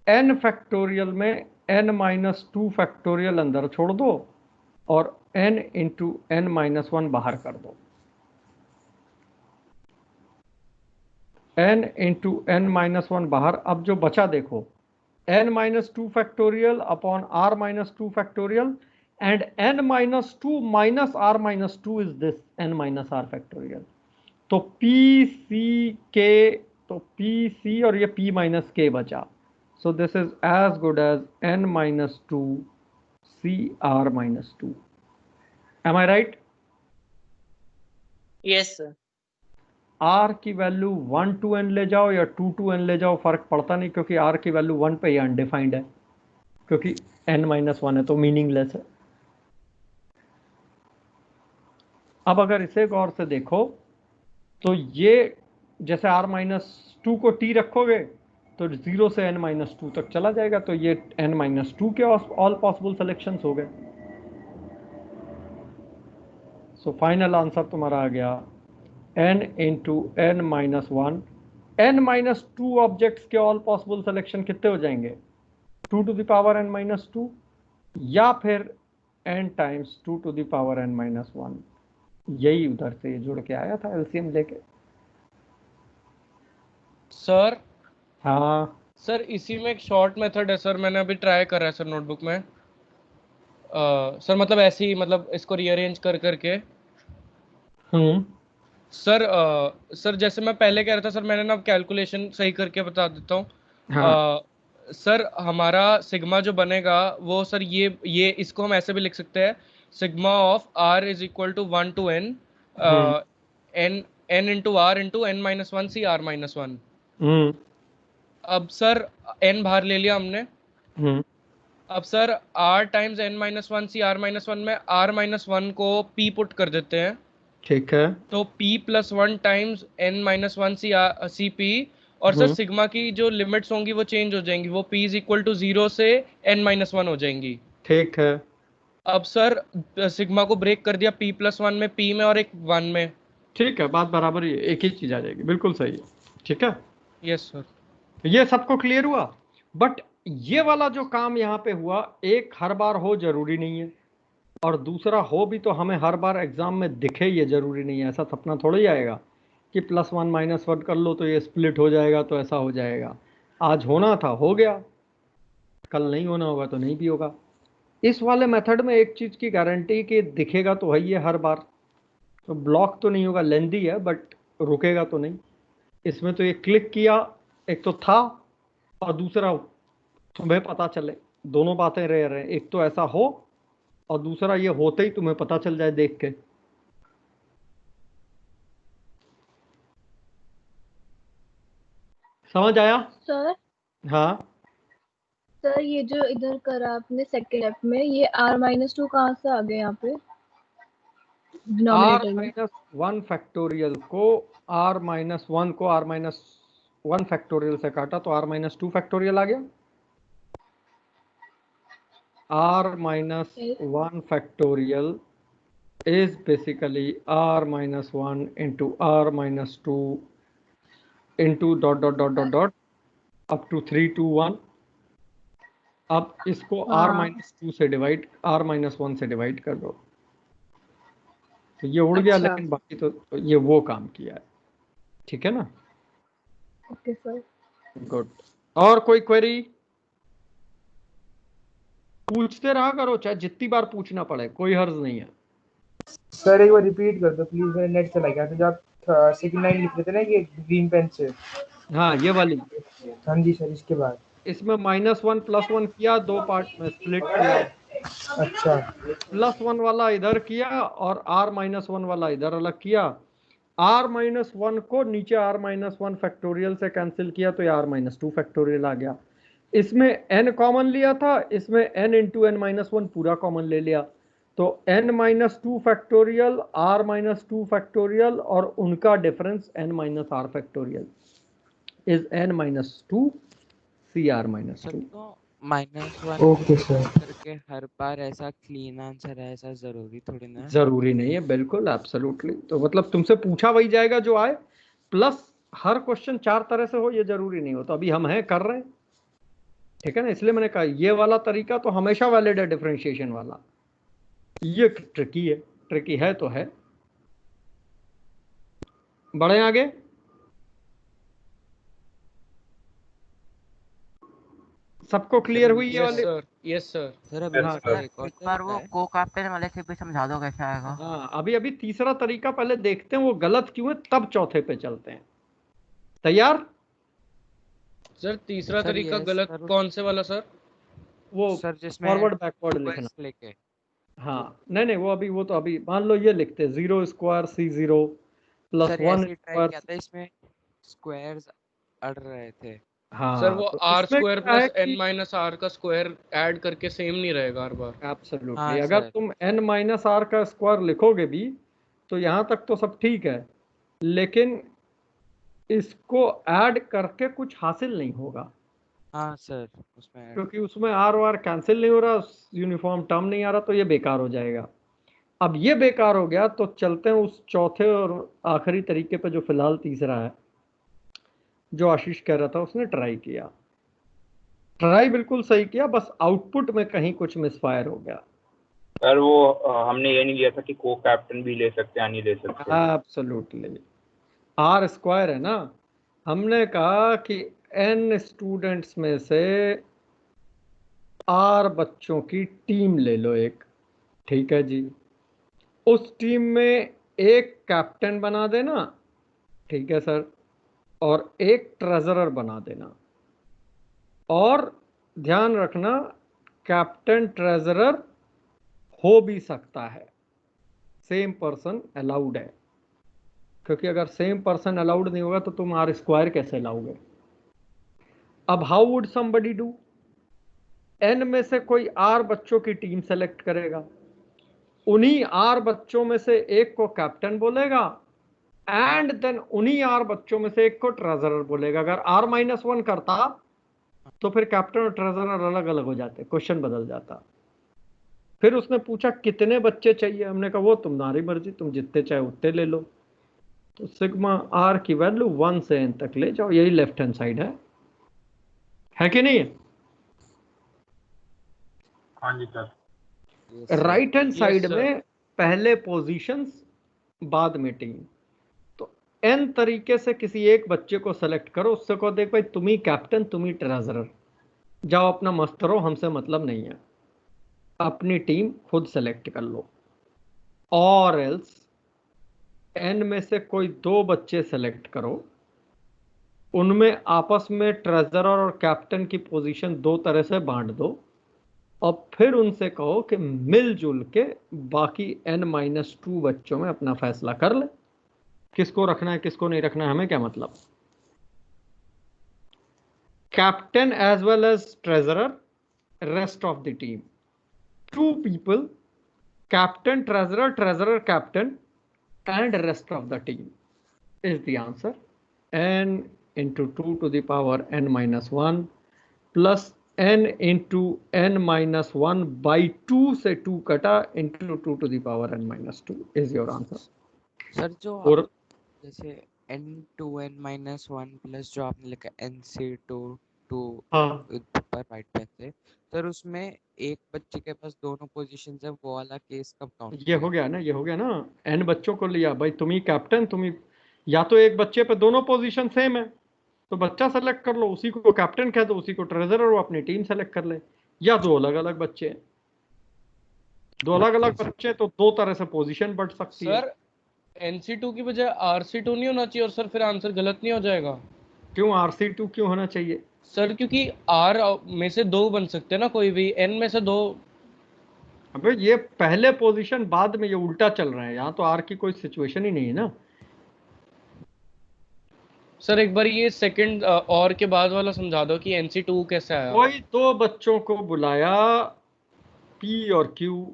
n फैक्टोरियल में n-2 फैक्टोरियल अंदर छोड़ दो और n इंटू n-1 बाहर कर दो। n इंटू n-1 बाहर। अब जो बचा देखो, n-2 factorial upon r-2 factorial and n-2 minus r-2 is this n minus r factorial। तो pck, तो pc और ये p minus k बचा। So this is as good as n-2 cr-2। Am I right? Yes sir. r की value 1 to n ले जाओ या 2 to n ले जाओ, फर्क पड़ता नहीं, क्योंकि r की वैल्यू 1 पे ही अनडिफाइंड है, क्योंकि n-1 है तो मीनिंगलेस है। अब अगर इसे गौर से देखो तो ये जैसे r-2 को t रखोगे तो 0 से n-2 तक चला जाएगा, तो ये n-2 के ऑल पॉसिबल सिलेक्शंस हो गए। सो फाइनल आंसर तुम्हारा आ गया n into n-1। n-2 objects के ऑल पॉसिबल सिलेक्शन कितने हो जाएंगे? 2 to the power n-2 या फिर n times 2 to the power n-1। यही उधर से जुड़ के आया था एलसीएम लेके। सर हाँ सर, इसी में एक शॉर्ट मेथड है सर, मैंने अभी ट्राई करा है सर नोटबुक में। सर मतलब ऐसे ही, मतलब इसको रीअरेंज कर करके। सर सर जैसे मैं पहले कह रहा था सर, मैंने ना कैलकुलेशन सही करके बता देता हूँ। हाँ। सर हमारा सिग्मा जो बनेगा वो सर ये इसको हम ऐसे भी लिख सकते हैं, sigma of r is equal to 1 to n n into r into n-1 c r-1। अब सर n बाहर ले लिया हमने। अब sir r times n-1 c r-1 में r-1 को p पुट कर देते हैं। ठीक है। तो p plus 1 times n-1 c p, और सर सिग्मा की जो लिमिट्स होंगी वो चेंज हो जाएंगी, वो p इज इक्वल टू 0 से n-1 हो जाएंगी। ठीक है। अब सर सिग्मा को ब्रेक कर दिया p प्लस 1 में, p में और एक 1 में। ठीक है, बात बराबर ही, एक ही चीज आ जाएगी, बिल्कुल सही है। ठीक है। Yes sir. ये सबको क्लियर हुआ? बट ये वाला जो काम यहाँ पे हुआ, एक हर बार हो जरूरी नहीं है, और दूसरा हो भी तो हमें हर बार एग्जाम में दिखे ये जरूरी नहीं है। ऐसा सपना थोड़ा ही आएगा कि +1 -1 कर लो तो ये स्प्लिट हो जाएगा, तो ऐसा हो जाएगा। आज होना था हो गया, कल नहीं होना होगा तो नहीं भी होगा। इस वाले मेथड में एक चीज की गारंटी कि दिखेगा तो है ये हर बार, तो ब्लॉक तो नहीं होगा, लेंदी है बट रुकेगा तो नहीं। इसमें तो ये क्लिक किया, एक तो था और दूसरा तुम्हें पता चले, दोनों बातें रह रहे हैं। एक तो ऐसा हो और दूसरा ये होते ही तुम्हें पता चल जाए देख के। समझ आया? सर हाँ सर, ये जो इधर करा आपने सेकंड स्टेप में, ये r-2 कहाँ से आ गए यहाँ पे डिनोमिनेटर में? r-1 फैक्टोरियल को r-1 को r-1 फैक्टोरियल से काटा तो r-2 फैक्टोरियल आ गया। r-1 factorial is basically r-1 into r-2 into ... up to 3 to 1। अब इसको r-2 से डिवाइड, r-1 से डिवाइड कर दो तो ये उड़ गया। लेकिन बाकी तो ये वो काम किया है। ठीक है ना? Okay sir. गुड। और कोई क्वेरी? पूछते रहा करो, चाहे जितनी बार पूछना पड़े, कोई हर्ज नहीं है। सर एक बार रिपीट कर दो प्लीज, मेरा नेट चला गया था जब आप सेकंड लाइन लिख रहे थे ना कि ग्रीन पेन से। हाँ ये वाली। हाँ जी सर, इसके बाद इसमें -1 +1 किया, दो पार्ट में स्प्लिट किया। अच्छा। +1 वाला इधर किया और r-1 वाला इधर अलग किया। r-1 को नीचे r-1 फैक्टोरियल से कैंसिल किया तो ये r-2 फैक्टोरियल आ गया। इसमें n कॉमन लिया था, इसमें n इंटू n-1 पूरा कॉमन ले लिया, तो n-2 फैक्टोरियल r-2 फैक्टोरियल और उनका difference n-r factorial is n-2 cr-2। -1 okay sir. कि हर बार ऐसा क्लीन आंसर है ऐसा जरूरी थोड़ी ना है। जरूरी नहीं है, बिल्कुल एब्सोल्युटली। तो मतलब तुमसे पूछा वही जाएगा जो आए, प्लस हर क्वेश्चन 4 तरह से हो ये जरूरी नहीं हो। तो अभी हम हैं कर रहे हैं, ठीक है ना, इसलिए मैंने कहा ये वाला तरीका तो हमेशा वैलिड है डिफरेंशिएशन वाला। ये ट्रिकी है तो है। बढ़े आगे। सबको क्लियर हुई ये यस वाली? Sir, yes sir. सर अभी हाँ, इसमें सर। एक और एक बार वो तरीका है। को कैप्टन वाले से भी समझा दो कैसे आएगा। हाँ, अभी तीसरा तरीका पहले देखते हैं वो गलत क्यों है, तब चौथे पे चलते हैं। तैयार? सर तीसरा सर तरीका ये गलत सर कौन से वाला सर? वो सर जिसमें फॉरवर्ड बैकवर्ड 2s लिखना। लेके हाँ, नहीं वो तो अभी मान लो ये लिखते 0 स्क्वायर C0 प्लस सर 1 ऐसे ही ट्राई स्क्वायर। किया था, इसमें स्क्वायर्स अड़ रहे थे। सर वो हाँ, तो आर इसमें स्क्वायर क्या है प्लस एन कि माइनस आर का स्क्वायर ऐड करके सेम नहीं रहेगा हर बार। एब्सोल्युटली हाँ अगर सर। तुम n माइनस आर का स्क्वायर लिखोगे भी तो यहाँ तक तो सब ठीक है, लेकिन इसको ऐड करके कुछ हासिल नहीं होगा, हाँ सर उसमें add क्योंकि उसमें आर वार कैंसिल नहीं हो रहा, यूनिफॉर्म टर्म नहीं आ रहा, तो ये बेकार हो जाएगा। अब ये बेकार हो गया तो चलते हैं उस चौथे और आखिरी तरीके पे जो फिलहाल तीसरा है, जो आशीष कह रहा था उसने ट्राई किया। ट्राई बिल्कुल सही किया, बस आउटपुट में कहीं कुछ मिसफायर हो गया। सर वो हमने ये नहीं लिया था कि को कैप्टन भी ले सकते हैं या नहीं ले सकते। एब्सोल्युटली। आर स्क्वायर है ना, हमने कहा कि n स्टूडेंट्स में से r बच्चों की टीम ले लो एक, ठीक है जी। उस टीम में एक कैप्टन बना देना, ठीक है सर, और एक ट्रेजरर बना देना। और ध्यान रखना कैप्टन ट्रेजरर हो भी सकता है, सेम पर्सन अलाउड है, क्योंकि अगर सेम पर्सन अलाउड नहीं होगा तो तुम आर स्क्वायर कैसे लाओगे। अब how would somebody do, n में से कोई r बच्चों की टीम सेलेक्ट करेगा, उन्हीं r बच्चों में से एक को कैप्टन बोलेगा, एंड देन उन्हीं r बच्चों में से एक को ट्रेजरर बोलेगा। अगर r-1 करता तो फिर कैप्टन और ट्रेजरर अलग अलग हो जाते, क्वेश्चन बदल जाता। फिर उसने पूछा कितने बच्चे चाहिए, हमने कहा वो तुम्हारी मर्जी, तुम जितने चाहे उतने ले लो। तो सिग्मा r की वैल्यू 1 से n तक ले जाओ, यही लेफ्ट हैंड साइड है कि नहीं है? हाँ जी sir. Right hand side sir. में पहले पोजीशंस बाद में टीम। तो n तरीके से किसी एक बच्चे को सेलेक्ट करो, उससे कहो देख भाई तुम ही कैप्टन तुम ही ट्रेजरर, जाओ अपना मस्त रहो, हमसे मतलब नहीं है, अपनी टीम खुद सेलेक्ट कर लो। और एल्स n में से कोई 2 बच्चे सेलेक्ट करो, उनमें आपस में ट्रेजरर और कैप्टन की पोजीशन 2 तरह से बांट दो, और फिर उनसे कहो कि मिलजुल के बाकी n-2 बच्चों में अपना फैसला कर ले, किसको रखना है किसको नहीं रखना है, हमें क्या मतलब। Captain as well as treasurer, rest of the team, 2 people, captain treasurer treasurer captain and rest of the team is the answer। n into 2 to the power n-1 plus n into n-1 by 2 से 2 कटा into 2 to the power n-2 is your answer। Sir जो और जैसे n2n-1 plus जो आपने लिखा nc2 हाँ, पर राइट पे से, सर उसमें एक बच्चे के पास दोनों पोजीशन है, वो वाला केस कब काउंट ये हो गया ना, ये हो गया ना, n बच्चों को लिया भाई, तुम ही कैप्टन तुम ही, या तो एक बच्चे पे दोनों पोजीशन सेम है तो बच्चा सेलेक्ट कर लो, उसी को कैप्टन कह दो, उसी को ट्रेजरर, वो अपनी टीम सेलेक्ट कर ले। या 2 अलग अलग बच्चे, 2 अलग अलग बच्चे तो 2 तरह से पोजीशन बढ़ सकती है। सर NC2 की बजाय RC2 नहीं होना चाहिए और सर फिर आंसर गलत नहीं हो जाएगा? क्यों RC2 क्यों होना चाहिए सर? क्योंकि R में से 2 बन सकते हैं ना, कोई भी n में से 2। अबे ये पहले पोजीशन बाद में, ये उल्टा चल रहा है, यहाँ तो आर की कोई सिचुएशन ही नहीं है ना। सर एक बार ये सेकंड और के बाद वाला समझा दो कि NC2 कैसे आया। कोई 2 बच्चों को बुलाया P और Q,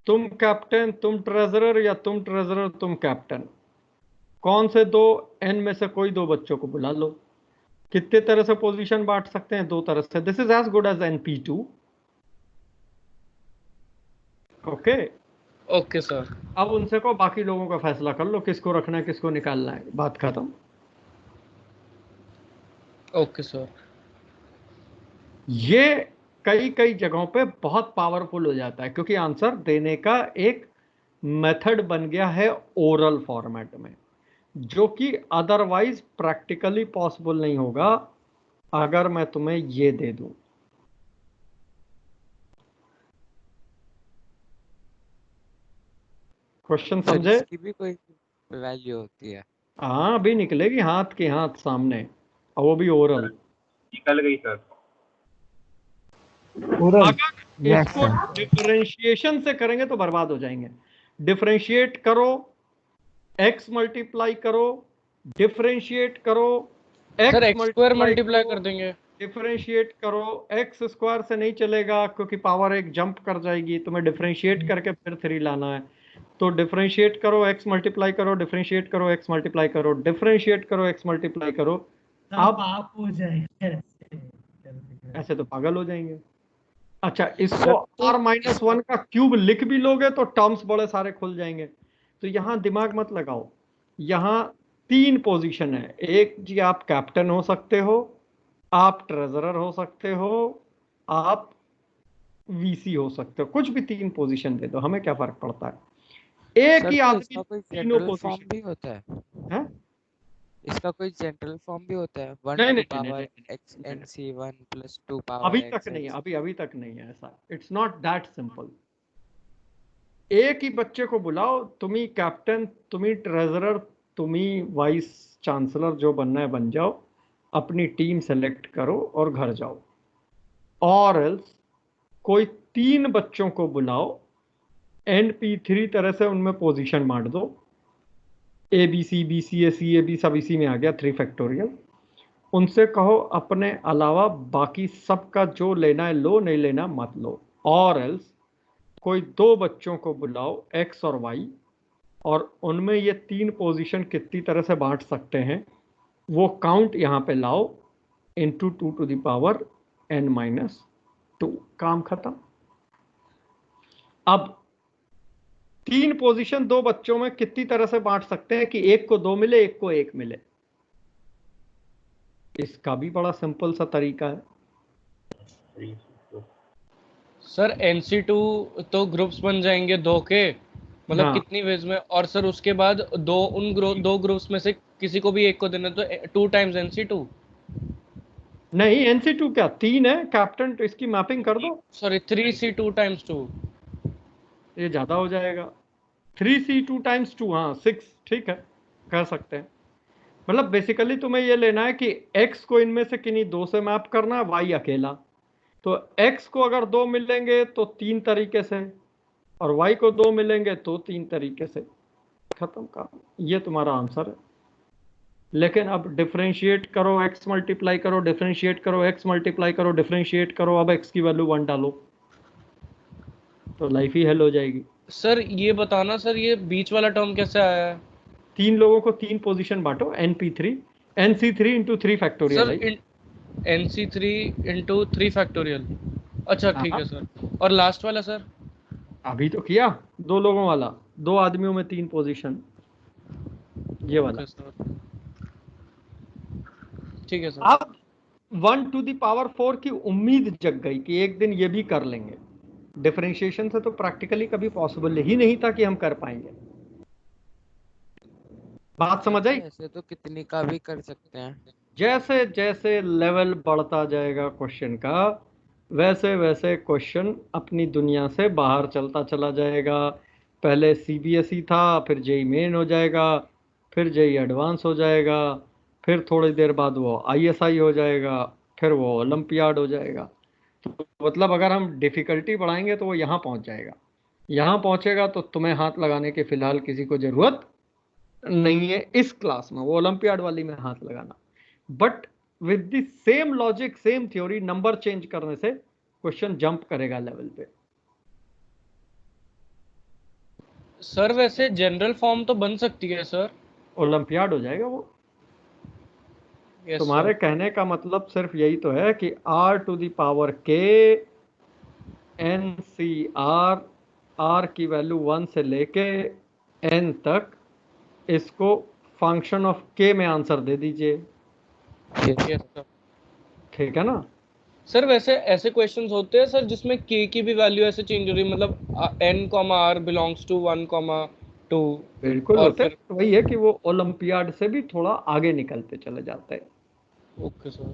तुम कैप्टन तुम ट्रेजरर, या तुम ट्रेजरर तुम कैप्टन, कौन से 2, n में से कोई 2 बच्चों को बुला लो। कितने तरह से पोजीशन बांट सकते हैं? 2 तरह से। This is as good as NP2। Okay okay sir. अब उनसे को बाकी लोगों का फैसला कर लो, किसको रखना है किसको निकालना है, बात खत्म। Okay sir. ये कई कई जगहों पे बहुत पावरफुल हो जाता है, क्योंकि आंसर देने का एक मेथड बन गया है ओरल फॉर्मेट में, जो कि अदरवाइज प्रैक्टिकली पॉसिबल नहीं होगा अगर मैं तुम्हें ये दे दूं। क्वेश्चन सर समझे? इसकी भी कोई वैल्यू होती है? हाँ, अभी निकलेगी हाथ के हाथ सामने, और वो भी ओरल। निकल गई सर। अगर इसको डिफरेंशिएशन से करेंगे तो बर्बाद हो जाएंगे। डिफरेंशिएट करो, x मल्टीप्लाई करो, डिफरेंशिएट करो, sir x x square multiply कर देंगे। डिफरेंशिएट करो, x स्क्वायर से नहीं चलेगा क्योंकि पावर एक जंप कर जाएगी, तुम्हें डिफरेंशिएट करके फिर 3 लाना है। तो डिफरेंशिएट करो, x मल्टीप्लाई करो, डिफरेंशिएट करो, x मल्टीप्लाई करो, डिफरेंशिएट करो, x मल्टीप्लाई करो। अब आप हो जाएगा ऐसे तो पागल हो जाएंगे। अच्छा, इसको r-1 का क्यूब लिख भी लोगे तो टर्म्स बड़े सारे खुल जाएंगे। तो यहां दिमाग मत लगाओ, यहां 3 पोजीशन है। एक जी, आप कैप्टन हो सकते हो, आप ट्रेजरर हो सकते हो, आप वीसी हो सकते हो, कुछ भी 3 पोजीशन दे दो, हमें क्या फर्क पड़ता है। एक सर ही तो आदमी इसका कोई तीनों जनरल फॉर्म पोजीशन भी होता है? है। इसका कोई जनरल फॉर्म भी होता है? 1 नहीं टू नहीं द नहीं पावर नहीं, x nc1 प्लस 2 अभी पावर तक x नहीं, nc। अभी तक नहीं है ऐसा। It's not that simple. एक ही बच्चे को बुलाओ, तुम ही कैप्टन, तुम ही ट्रेजरर, तुम ही वाइस चांसलर, जो बनना है बन जाओ, अपनी टीम सेलेक्ट करो और घर जाओ। और एल्स कोई 3 बच्चों को बुलाओ, NP3 तरह से उनमें पोजीशन बांट दो, ABC BCA CAB सब इसी में आ गया 3 फैक्टोरियल। उनसे कहो अपने अलावा बाकी सबका जो लेना है लो, नहीं लेना मत लो। और एल्स कोई 2 बच्चों को बुलाओ, X और Y, और उनमें ये 3 पोजीशन कितनी तरह से बांट सकते हैं वो काउंट यहां पे लाओ, into 2 to the power n-2। काम खत्म। अब 3 पोजीशन 2 बच्चों में कितनी तरह से बांट सकते हैं कि एक को 2 मिले, एक को 1 मिले। इसका भी बड़ा सिंपल सा तरीका है। सर NC2 तो ग्रुप्स बन जाएंगे 2 के, मतलब हाँ। कितनी वेज में, और सर उसके बाद दो ग्रुप्स में से किसी को भी एक को देना, तो 2 टाइम्स NC2। नहीं, NC2 क्या 3 है कैप्टन, तो इसकी मैपिंग कर दो। Sorry 3C2 times 2। ये ज्यादा हो जाएगा। 3C2 टाइम्स 2, हाँ 6, ठीक है, कर सकते हैं। मतलब बेसिकली तुम्हें ये लेना है कि x को इनमें से किन्हीं 2 से मैप करना है, y अकेला। तो x को अगर 2 मिलेंगे तो 3 तरीके से, और y को 2 मिलेंगे तो 3 तरीके से। खत्म काम, ये तुम्हारा आंसर है। लेकिन अब डिफरेंशिएट करो, x मल्टीप्लाई करो, डिफरेंशिएट करो, x मल्टीप्लाई करो, डिफरेंशिएट करो, अब x की वैल्यू 1 डालो तो लाइफ ही हेल हो जाएगी। सर ये बताना सर, ये बीच वाला टर्म कैसे आया है? 3 लोगों को 3 पोजीशन बांटो, NC3 इंटू 3 फैक्टोरियल है। NC3 into 3 factorial. अच्छा ठीक है सर। और लास्ट वाला सर? अभी तो किया 2 लोगों वाला, 2 आदमियों में 3 पोजीशन, ये वाला। ठीक है सर। अब 1 टू द पावर 4 की उम्मीद जग गई कि एक दिन ये भी कर लेंगे। डिफरेंशिएशन से तो प्रैक्टिकली कभी पॉसिबल ही नहीं था कि हम कर पाएंगे। बात समझ आई? ऐसे तो कितनी का भी कर सकते हैं। जैसे जैसे लेवल बढ़ता जाएगा क्वेश्चन का, वैसे वैसे क्वेश्चन अपनी दुनिया से बाहर चलता चला जाएगा। पहले CBSE था, फिर JEE मेन हो जाएगा, फिर JEE एडवांस हो जाएगा, फिर थोड़ी देर बाद वो ISI हो जाएगा, फिर वो ओलंपियाड हो जाएगा। तो मतलब अगर हम डिफिकल्टी बढ़ाएंगे तो वो यहाँ पहुँच जाएगा। यहाँ पहुँचेगा तो तुम्हें हाथ लगाने की फिलहाल किसी को ज़रूरत नहीं है इस क्लास में, वो ओलंपियाड वाली में हाथ लगाना। But with the same logic, same theory, number change करने से क्वेश्चन जंप करेगा लेवल पे। सर वैसे जनरल फॉर्म तो बन सकती है सर। ओलंपियाड हो जाएगा वो। तुम्हारे कहने का मतलब सिर्फ यही तो है कि R to the power K NCR r की वैल्यू 1 से लेके n तक, इसको फंक्शन ऑफ k में आंसर दे दीजिए। Yes sir. ठीक है ना? सर वैसे ऐसे क्वेश्चंस होते हैं सर जिसमें k की भी वैल्यू ऐसे चेंज हो रही है, मतलब n r बिलोंग्स टू 1 2। बिल्कुल और होते हैं। फिर तो वही है कि वो ओलंपियाड से भी थोड़ा आगे निकलते चले जाते हैं। Okay sir.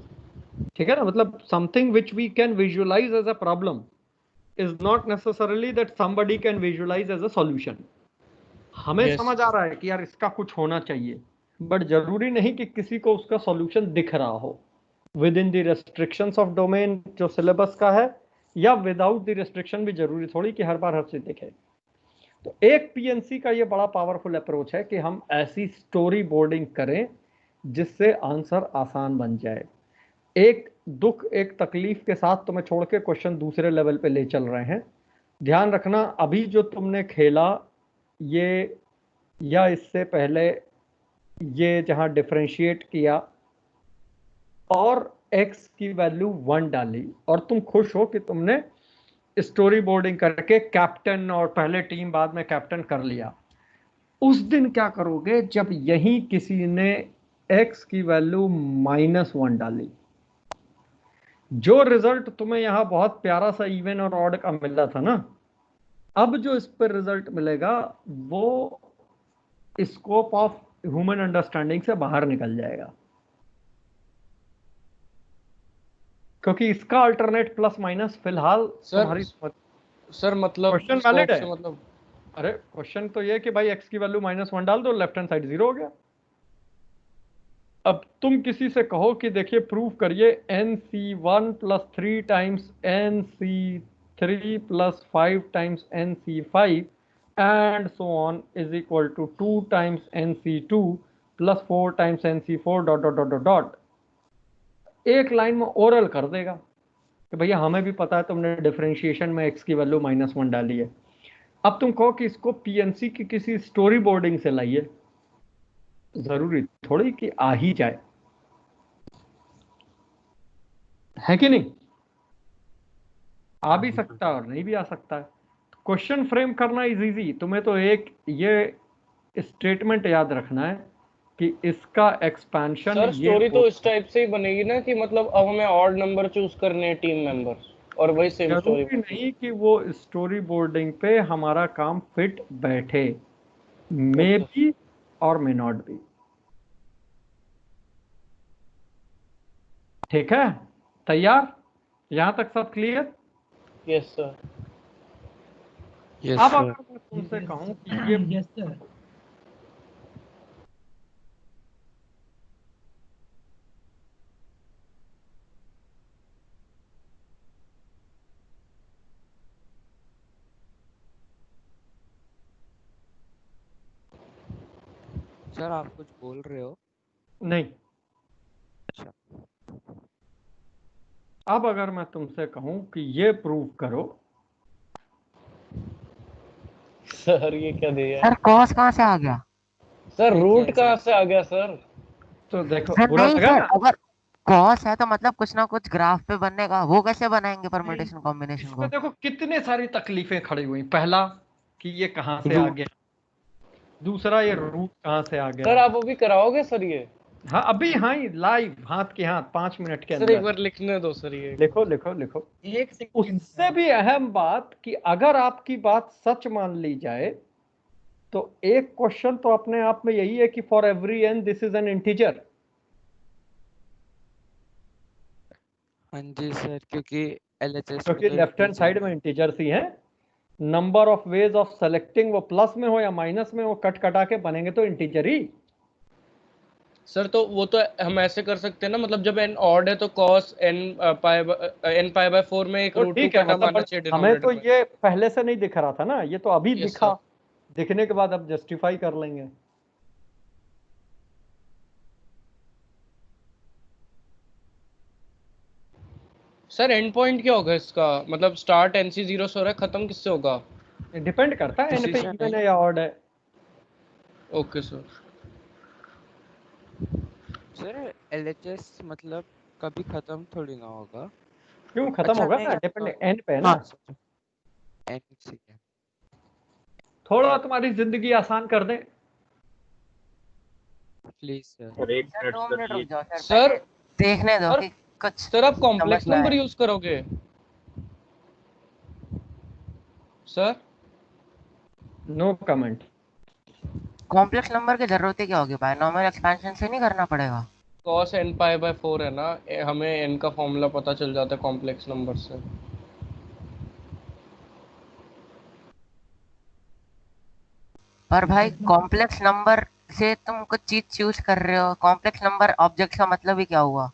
ठीक है ना? मतलब something which we can visualise as a problem is not necessarily that somebody can visualise as a solution. हमें Yes. समझ आ रहा है कि यार इसका कुछ होना चाहिए, बट जरूरी नहीं कि किसी को उसका सॉल्यूशन दिख रहा हो with in the restrictions of domain जो सिलेबस का है, या विदाउट द रेस्ट्रिक्शन भी जरूरी थोड़ी कि हर बार हर चीज दिखे। तो एक पीएनसी का ये बड़ा पावरफुल अप्रोच है कि हम ऐसी स्टोरी बोर्डिंग करें जिससे आंसर आसान बन जाए। एक दुख एक तकलीफ के साथ तुम्हें छोड़ के क्वेश्चन दूसरे लेवल पे ले चल रहे हैं। ध्यान रखना, अभी जो तुमने खेला ये, या इससे पहले ये जहां डिफरेंशिएट किया और x की वैल्यू 1 डाली, और तुम खुश हो कि तुमने स्टोरी बोर्डिंग करके कैप्टन और पहले टीम बाद में कैप्टन कर लिया। उस दिन क्या करोगे जब यही किसी ने x की वैल्यू -1 डाली? जो रिजल्ट तुम्हें यहां बहुत प्यारा सा इवन और ऑड का मिला था ना, अब जो इस पर रिजल्ट मिलेगा वो स्कोप ऑफ ह्यूमन अंडरस्टैंडिंग से बाहर निकल जाएगा, क्योंकि इसका अल्टरनेट प्लस माइनस फिलहाल तुम्हारी सर मतलब क्वेश्चन वैलिड है। मतलब अरे क्वेश्चन तो ये कि भाई x की वैल्यू -1 डाल दो, लेफ्ट हैंड साइड 0 हो गया। अब तुम किसी से कहो कि देखिए प्रूव करिए nc1 + 3 times nc3 + 5 times nc5 and so on is equal to 2 times nc2 + 4 times nc4 ... एक लाइन में ओरल कर देगा कि भैया हमें भी पता है तुमने डिफरेंशिएशन में x की वैल्यू -1 डाली है। अब तुम कहो कि इसको पीएनसी की किसी स्टोरी बोर्डिंग से लाइए, जरूरी थोड़ी कि आ ही जाए, है कि नहीं? आ भी सकता है और नहीं भी आ सकता है। क्वेश्चन फ्रेम करना इज इजी। तुम्हें तो एक ये स्टेटमेंट याद रखना है कि इसका एक्सपेंशन सर स्टोरी तो इस टाइप से ही बनेगी ना कि मतलब अब हमें ऑड नंबर चूज करने हैं टीम मेंबर्स और वही सेम स्टोरी। जरूरी नहीं कि वो स्टोरी बोर्डिंग पे हमारा काम फिट बैठे, मे बी और मे नॉट बी। ठीक है, तैयार? यहां तक सब क्लियर? Yes sir. अब अगर मैं तुमसे कहूं कि ये यस सर। सर आप कुछ बोल रहे हो? नहीं। अब अगर मैं तुमसे कहूं कि ये प्रूव करो, सर ये क्या दिया? सर कॉस कहाँ से आ गया? सर रूट कहाँ से आ गया सर? तो देखो सर बुरा नहीं लगा सर, ना? अगर कॉस है तो मतलब कुछ ना कुछ ग्राफ पे बनेगा, वो कैसे बनाएंगे परम्यूटेशन कॉम्बिनेशन इसमें को? देखो कितने सारी तकलीफें खड़ी हुई। पहला कि ये कहां से आ गया, दूसरा ये रूट कहां से आ गया। सर आप अभी कराओगे सर ये? हाँ अभी, हाँ लाइव हाथ के हाथ 5 मिनट के सर एक अंदर। बार लिखने दो सर ये। लिखो लिखो लिखो। एक सेकंड। उससे भी अहम बात कि अगर आपकी बात सच मान ली जाए तो एक क्वेश्चन तो अपने आप में यही है कि for every n this is an integer. हाँ जी सर, क्योंकि LHS क्योंकि लेफ्ट हैंड साइड में इंटीजर्स ही है। Number of ways of selecting, वो प्लस में हो या माइनस में हो, कट कटा के बनेंगे तो इंटीजर ही। सर तो वो तो हम ऐसे कर सकते हैं ना, मतलब जब n ऑड है तो cos n π/4 में एक तो रूट 2 ठीक है, कटम आना मतलब चाहिए हमें डिनोमिनेटर तो में। ये पहले से नहीं दिख रहा था ना, ये तो अभी Yes, दिखा। sir. दिखने के बाद अब जस्टिफाई कर लेंगे। सर एंड पॉइंट क्या होगा इसका? मतलब स्टार्ट NC0 से हो रहा है, खत्म किससे होगा? डिपेंड करता है n पे इवन है या ऑड है। Okay sir. सर LHS मतलब कभी खत्म थोड़ी ना होगा। क्यों खत्म अच्छा होगा नहीं, ना, डिपेंड n पे है ना। N ठीक है। थोड़ा तुम्हारी जिंदगी आसान कर दें। Please sir. सर एक सर मिनट 2 सर मिनट ये रुक जाओ सर, सर पहले देखने दो सर कि कुछ सर आप समझ कॉम्प्लेक्स में नंबर आए। यूज करोगे सर? No comment. कॉम्प्लेक्स नंबर की जरूरत ही क्या होगी, बायनॉमियल एक्सपेंशन से नहीं करना पड़ेगा? cos n पाई बाय 4 है ना, हमें n का फॉर्मूला पता चल जाता है कॉम्प्लेक्स नंबर से। पर भाई कॉम्प्लेक्स नंबर से तुम कुछ चीज चूज कर रहे हो, कॉम्प्लेक्स नंबर ऑब्जेक्ट का मतलब ही क्या हुआ?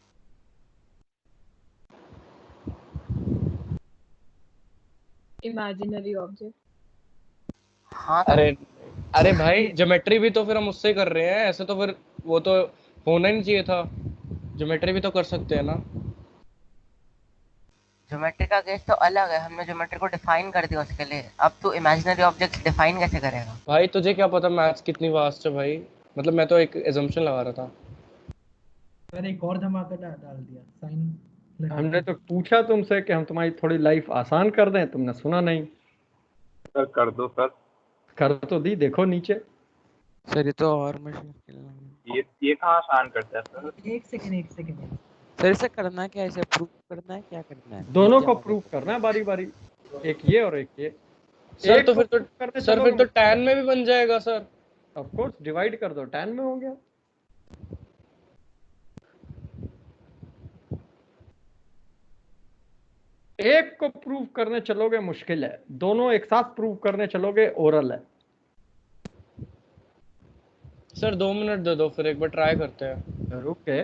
Imaginary object. हाँ तो अरे अरे भाई ज्योमेट्री भी तो फिर हम उससे कर रहे हैं, ऐसे तो फिर वो तो होना ही नहीं चाहिए था। ज्योमेट्री भी तो कर सकते हैं ना। ज्योमेट्री का केस तो अलग है, हमने ज्योमेट्री को डिफाइन कर दिया उसके लिए, अब तू इमेजिनरी ऑब्जेक्ट डिफाइन कैसे करेगा? भाई तुझे क्या पता मैथ्स कितनी वास्ट है भाई, मतलब मैं तो एक एजम्पशन लगा रहा था। सर एक और धमाका डाल दिया साइन। हमने तो पूछा तुमसे कि हम तुम्हारी थोड़ी लाइफ आसान कर दें, तुमने सुना नहीं। सर कर दो सर। कर तो दी, देखो नीचे। सर ये तो और मुश्किल है। ये कहाँ आसान करता है सर? एक सेकंड। सर इसे करना क्या है, इसे प्रूव करना है, क्या करना है? दोनों क्या को मदद प्रूव करना करना है बारी बारी, एक ये और एक ये। सर एक तो को फिर prove करने सर फिर चलोगे तो tan में भी बन जाएगा सर। ऑफ कोर्स डिवाइड कर दो, tan में हो गया। एक को प्रूव करने चलोगे मुश्किल है, दोनों एक साथ प्रूव करने चलोगे ओरल है। सर 2 मिनट दे दो, फिर एक बार ट्राई करते हैं। रुक के।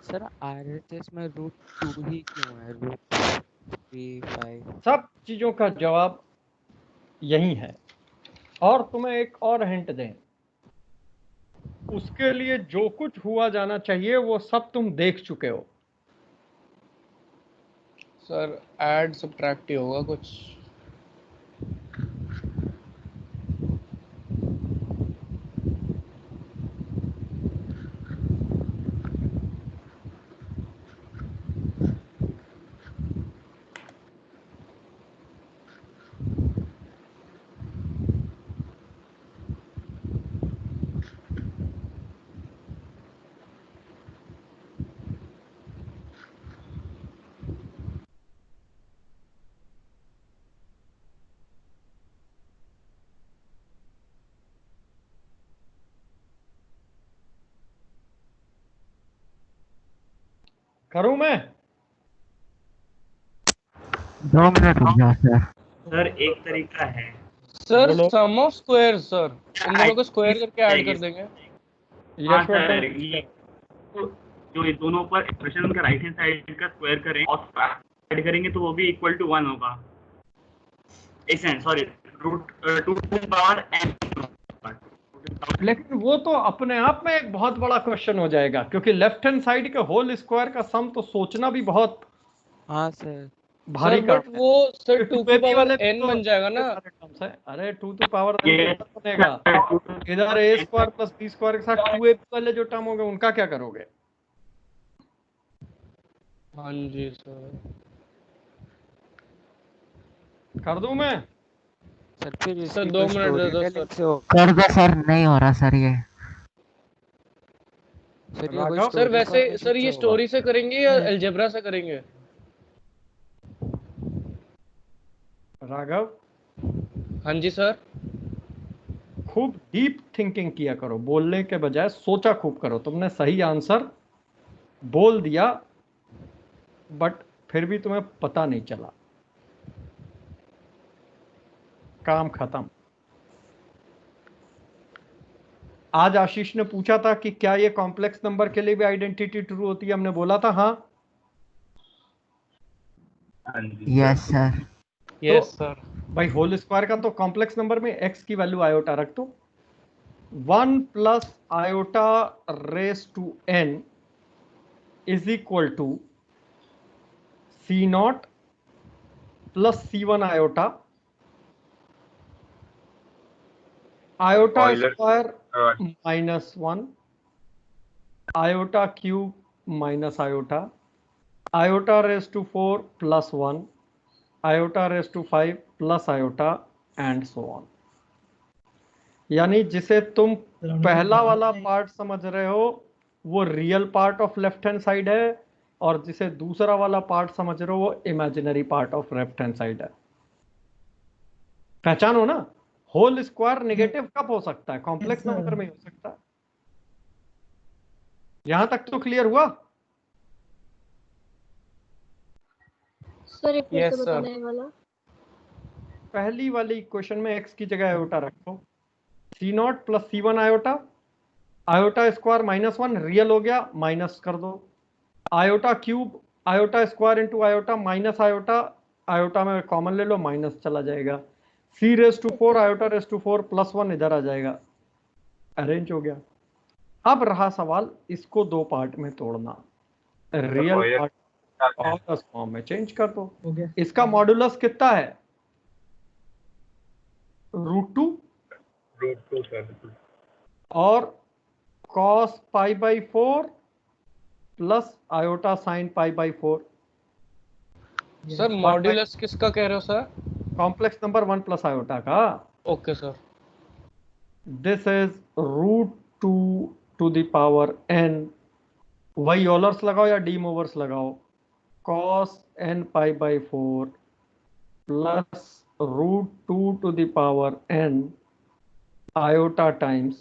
सर RHS में √2 ही क्यों है, √3, 5? सब चीजों का जवाब यही है। और तुम्हें एक और हिंट दें, उसके लिए जो कुछ हुआ जाना चाहिए वो सब तुम देख चुके हो। सर ऐड सब्ट्रैक्ट ही होगा कुछ। करूं मैं? 2 मिनट रुक जाओ सर। सर एक तरीका है। सर बोलो। सम ऑफ स्क्वायर, सर इन दोनों को स्क्वायर करके ऐड कर देंगे। हाँ सर, ये जो ये दोनों पर एक्सप्रेशन का राइट हैंड साइड का स्क्वायर करें और ऐड करेंगे तो वो भी इक्वल टू 1 होगा। एक सेकंड, सॉरी, √2 पावर n। लेकिन वो तो अपने आप में एक बहुत बड़ा क्वेश्चन हो जाएगा, क्योंकि लेफ्ट हैंड साइड के होल स्क्वायर का सम तो सोचना भी बहुत हाँ सर। भारी सर काम बट वो सर 2 की पावर n तो बन जाएगा ना। सारे टर्म्स है। अरे 2 टू पावर n बनेगा, इधर a square plus b square के साथ 2ab वाले जो टर्म होंगे उनका क्या करोगे? हाँ जी सर। कर दूं मैं? सर फिर सर इसकी 2 कोई मिनट दे दो storytelling सर। से हो। कर दो सर, नहीं हो रहा सर ये। सर ये कोई राघव? सर story वैसे formation सर से ये होगा। स्टोरी से करेंगे या अलजेब्रा से करेंगे? राघव, हाँ जी सर। खूब डीप थिंकिंग किया करो, बोलने के बजाय सोचा खूब करो। तुमने सही आंसर बोल दिया बट फिर भी तुम्हें पता नहीं चला। काम खत्म। आज आशीष ने पूछा था कि क्या ये कॉम्प्लेक्स नंबर के लिए भी आइडेंटिटी ट्रू होती है, हमने बोला था हाँ। Yes sir. Yes sir. भाई होल स्क्वायर का तो कॉम्प्लेक्स नंबर में x की वैल्यू आयोटा रख दो। 1 plus iota raise to n is equal to C0 plus C1 iota Euler square minus 1 iota cube minus iota raise to 4 plus 1 iota raise to 5 plus iota and so on. यानी जिसे तुम पहला वाला part समझ रहे हो वो real part of left hand side है, और जिसे दूसरा वाला पार्ट समझ रहे हो वो imaginary part of left hand side है। पहचानो ना, होल स्क्वायर नेगेटिव कब हो सकता है? कॉम्प्लेक्स नंबर में हो सकता है। यहां तक तो क्लियर हुआ? सर एक फिर Yes, से sir. बताने वाला। पहली वाली इक्वेशन में x की जगह आयोटा रखो, C0 plus C1 iota square minus 1 real हो गया, माइनस कर दो। Iota cube iota square into iota minus iota में कॉमन ले लो, माइनस चला जाएगा। C raise to 4 iota raise to 4 plus 1 इधर आ जाएगा, अरेंज हो गया। अब रहा सवाल इसको दो पार्ट में तोड़ना, रियल पार्ट और फॉर्म में चेंज कर दो। इसका मॉडुलस कितना है? √2 सर, और cos pi by 4 plus iota sine pi by 4। Sir modulus किसका कह रहे हो sir? Complex number 1 plus iota का। Okay sir. This is √2 to the power n, वही ऑलर्स लगाओ या डीम ओवर्स लगाओ, cos n pi by 4 plus √2 to the power n iota times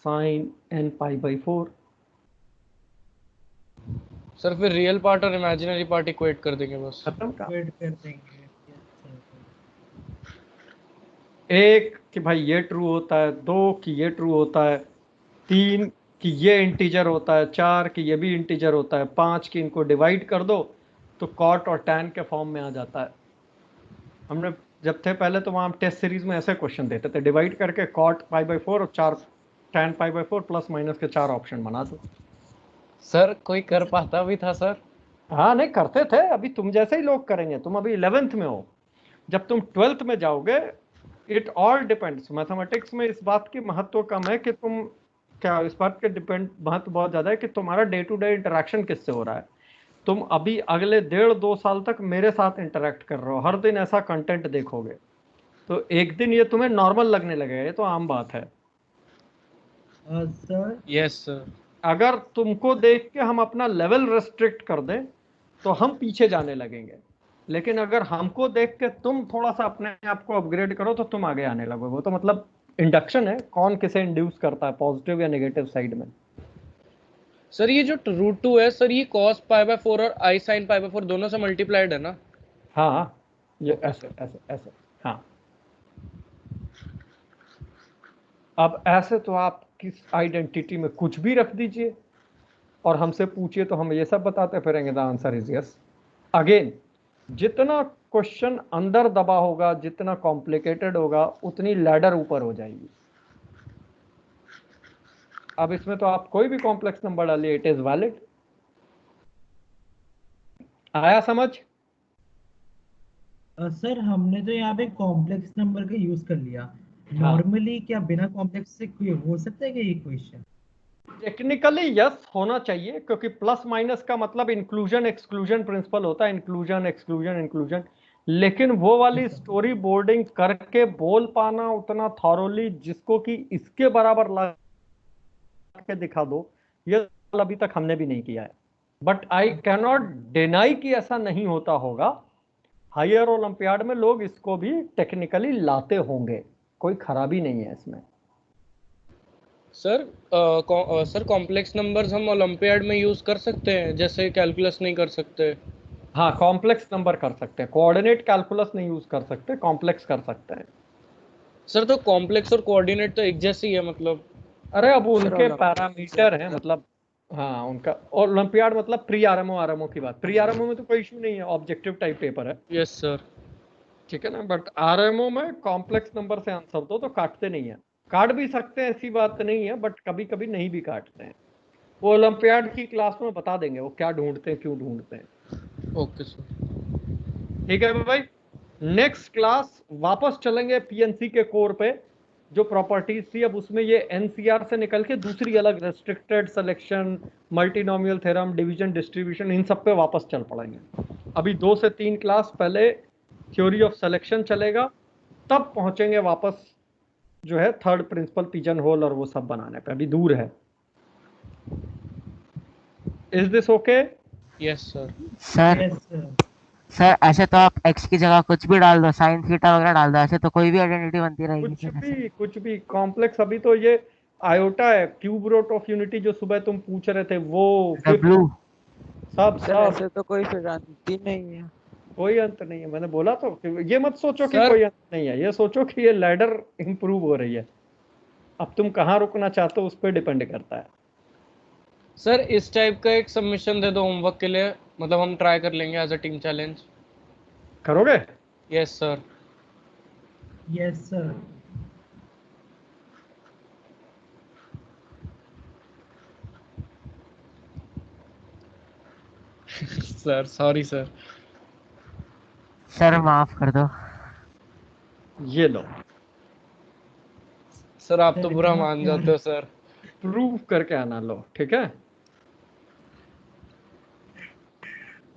sine n pi by 4। Sir फिर real part और imaginary part equate कर देंगे बस। खत्म का। वेट कर देंगे। एक कि भाई ये ट्रू होता है, दो कि ये ट्रू होता है, तीन कि ये इंटीजर होता है, चार कि ये भी इंटीजर होता है, पांच कि इनको डिवाइड कर दो तो कॉट और टैन के फॉर्म में आ जाता है। हमने जब थे पहले तो वहाँ टेस्ट सीरीज में ऐसे क्वेश्चन देते थे, डिवाइड करके कॉट पाई बाई 4 और 4 tan pi by 4 plus minus के 4 ऑप्शन बना दो। सर कोई कर पाता भी था सर? हाँ नहीं करते थे, अभी तुम जैसे ही लोग करेंगे। तुम अभी 11th में हो, जब तुम 12th में जाओगे इट ऑल डिपेंड्स। मैथमेटिक्स में इस बात की महत्व कम है कि तुम क्या, इस बात के डिपेंड महत्व बहुत ज़्यादा है कि तुम्हारा डे टू डे इंटरेक्शन किससे हो रहा है। तुम अभी अगले 1.5-2 साल तक मेरे साथ इंटरेक्ट कर रहे हो, हर दिन ऐसा कंटेंट देखोगे, तो एक दिन ये तुम्हें नॉर्मल लगने लगेगा, ये तो आम बात है। Sir yes sir. अगर तुमको देख के हम अपना लेवल रेस्ट्रिक्ट कर दें तो हम पीछे जाने लगेंगे, लेकिन अगर हमको देख के तुम थोड़ा सा अपने आप को अपग्रेड करो तो तुम आगे आने लगोगे। वो तो मतलब इंडक्शन है, कौन किसे इंड्यूस करता है पॉजिटिव या नेगेटिव साइड में। सर ये जो √2 है सर, ये cos पाई बाय 4 और i sin पाई बाय 4 दोनों से मल्टीप्लाइड है ना? हाँ ये ऐसे ऐसे ऐसे। हाँ अब ऐसे तो आप किस आइडेंटिटी में कुछ भी रख दीजिए और हमसे पूछिए तो हम ये सब बताते फिरेंगे, the answer is yes. Again जितना क्वेश्चन अंदर दबा होगा, जितना कॉम्प्लिकेटेड होगा, उतनी लैडर ऊपर हो जाएगी। अब इसमें तो आप कोई भी कॉम्प्लेक्स नंबर डालिए, इट इज वैलिड। आया समझ? सर हमने तो यहाँ पे कॉम्प्लेक्स नंबर का यूज कर लिया। नॉर्मली क्या बिना कॉम्प्लेक्स से कोई हो सकता है क्या ये क्वेश्चन? टेक्निकली यस होना चाहिए, क्योंकि प्लस माइनस का मतलब इंक्लूजन एक्सक्लूजन प्रिंसिपल होता है, इंक्लूजन एक्सक्लूजन इंक्लूजन। लेकिन वो वाली स्टोरी बोर्डिंग करके बोल पाना उतना थॉरोली जिसको कि इसके बराबर ला के दिखा दो, ये अभी तक हमने भी नहीं किया है। But I can not deny कि ऐसा नहीं होता होगा। हायर ओलंपियाड में लोग इसको भी टेक्निकली लाते होंगे, कोई खराबी नहीं है इसमें। सर सर कॉम्प्लेक्स नंबर्स हम ओलंपियाड में यूज कर सकते हैं, जैसे कैलकुलस नहीं कर सकते? हाँ कॉम्प्लेक्स नंबर कर सकते हैं, कोऑर्डिनेट कैलकुलस नहीं यूज कर सकते, कॉम्प्लेक्स कर सकते हैं। सर तो कॉम्प्लेक्स और कोऑर्डिनेट तो एक जैसे ही है मतलब? अरे अब उनके पैरामीटर हैं, मतलब हाँ उनका ओलंपियाड मतलब प्री आरएमओ आरएमओ की बात। प्री आरएमओ में तो कोई इशू नहीं है, ऑब्जेक्टिव टाइप पेपर है। Yes sir. ठीक है ना, बट आरएमओ में कॉम्प्लेक्स नंबर से आंसर दो तो काटते नहीं है। काट भी सकते हैं, ऐसी बात नहीं है, बट कभी कभी नहीं भी काटते हैं। वो ओलंपियाड की क्लास में बता देंगे वो क्या ढूंढते हैं, क्यों ढूंढते हैं। Okay sir. ठीक है भाई, नेक्स्ट क्लास वापस चलेंगे पीएनसी के कोर पे, जो प्रॉपर्टीज थी। अब उसमें ये एनसीआर से निकल के दूसरी अलग restricted selection, multinomial theorem, division distribution, इन सब पे वापस चल पड़ेंगे। अभी 2 से 3 क्लास पहले थ्योरी ऑफ सिलेक्शन चलेगा, तब पहुंचेंगे वापस जो है थर्ड प्रिंसिपल, पिजन होल और वो सब बनाने पे। अभी दूर है। Is this okay? Yes sir. Sir ऐसे तो आप x की जगह कुछ भी डाल दो, साइन थीटा वगैरह डाल दो, ऐसे तो कोई भी आइडेंटिटी बनती रहेगी। कुछ भी कॉम्प्लेक्स। अभी तो ये आयोटा है, क्यूब रूट ऑफ यूनिटी जो सुबह तुम पूछ रहे थे, वो W सब ऐसे तो कोई फिर अंत ही नहीं है। कोई अंत नहीं है। मैंने बोला तो, ये मत सोचो कि सर, कोई अंत नहीं है, ये सोचो कि ये लैडर इंप्रूव हो रही है। अब तुम कहाँ रुकना चाहते हो उस पर डिपेंड करता है। सर इस टाइप का एक सबमिशन दे दो होमवर्क के लिए, मतलब हम ट्राई कर लेंगे एज अ टीम चैलेंज। करोगे? Yes sir. Yes sir. Sir sorry sir. Sir माफ कर दो। ये लो सर, आप तो बुरा मान जाते हो सर। प्रूव करके आना। लो ठीक है,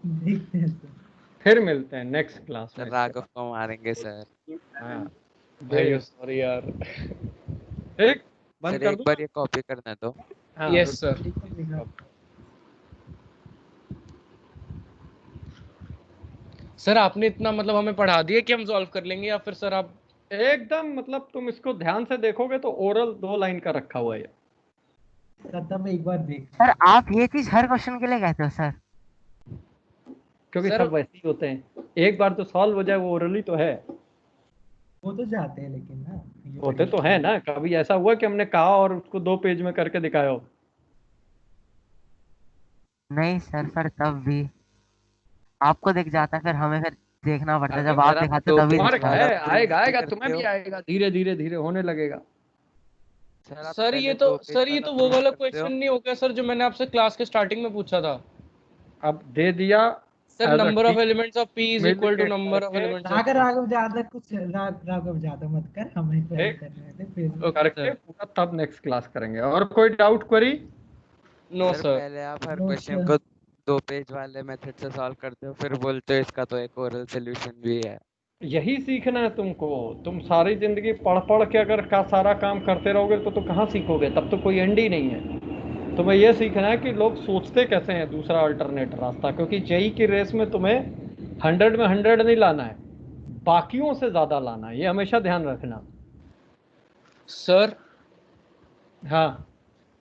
देखते हैं सर। फिर मिलते हैं नेक्स्ट क्लास में। राघव को मारेंगे सर। हाँ भाई सॉरी यार। एक बंद सर कर एक दो। बार ये कॉपी करने दो। हाँ, यस सर। सर आपने इतना मतलब हमें पढ़ा दिया कि हम सॉल्व कर लेंगे, या फिर सर आप एकदम मतलब तुम इसको ध्यान से देखोगे तो ओरल 2 लाइन का रखा हुआ है। खत्म एक बार देख। सर आप ये चीज हर क्वेश्चन के लिए कहते हो सर? क्योंकि सर- सब वैसे ही होते हैं, एक बार तो सॉल्व हो जाए वो ओरली तो है। वो तो जाते हैं लेकिन ना, ये होते तो है ना। कभी ऐसा हुआ कि हमने कहा और उसको 2 पेज में करके दिखाया हो? नहीं सर, तब भी आपको दिख जाता है, फिर हमें फिर देखना पड़ता है। जब आप दिखाते हो तभी दिखता है। आएगा तुम्हें भी आएगा, धीरे धीरे धीरे होने लगेगा। सर ये तो वो वाला क्वेश्चन नहीं हो गया सर जो मैंने आपसे क्लास के स्टार्टिंग में पूछा था। अब दे दिया sir, number of elements of p is equal to number of elements of Raghav ज्यादा कुछ राघव ज्यादा मत कर, हमें क्वेरी कर रहे थे फिर करके पूरा, तब नेक्स्ट क्लास करेंगे। और कोई डाउट क्वेरी? No sir. पहले आप हर क्वेश्चन को 2 पेज वाले मेथड से सॉल्व करते हो, फिर बोलते हो इसका तो एक ओरल सॉल्यूशन भी है। यही सीखना है तुमको। तुम सारी जिंदगी पढ़ पढ़ के अगर का सारा काम करते रहोगे तो कहाँ सीखोगे? तब तो कोई एंड ही नहीं है। तुम्हें यह सीखना है कि लोग सोचते कैसे हैं, दूसरा अल्टरनेट रास्ता। क्योंकि जेई की रेस में तुम्हें 100 में 100 नहीं लाना है, बाकियों से ज्यादा लाना है, ये हमेशा ध्यान रखना। सर हाँ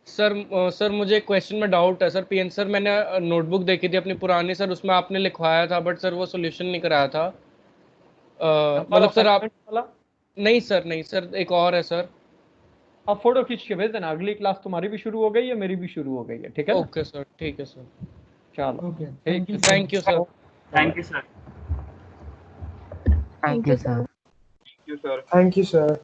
सर मुझे एक क्वेश्चन में डाउट है सर। पीएन सर, मैंने नोटबुक देखी थी अपनी पुरानी सर, उसमें आपने लिखवाया था बट सर वो सॉल्यूशन नहीं कराया था। मतलब सर आप नहीं सर एक और है सर। अब फोटो खींच के भेज देना। अगली क्लास तुम्हारी भी शुरू हो गई है, मेरी भी शुरू हो गई है। ठीक है? ओके सर, ठीक है सर। चलो thank you sir. Thank you sir. Thank you sir. Thank you sir.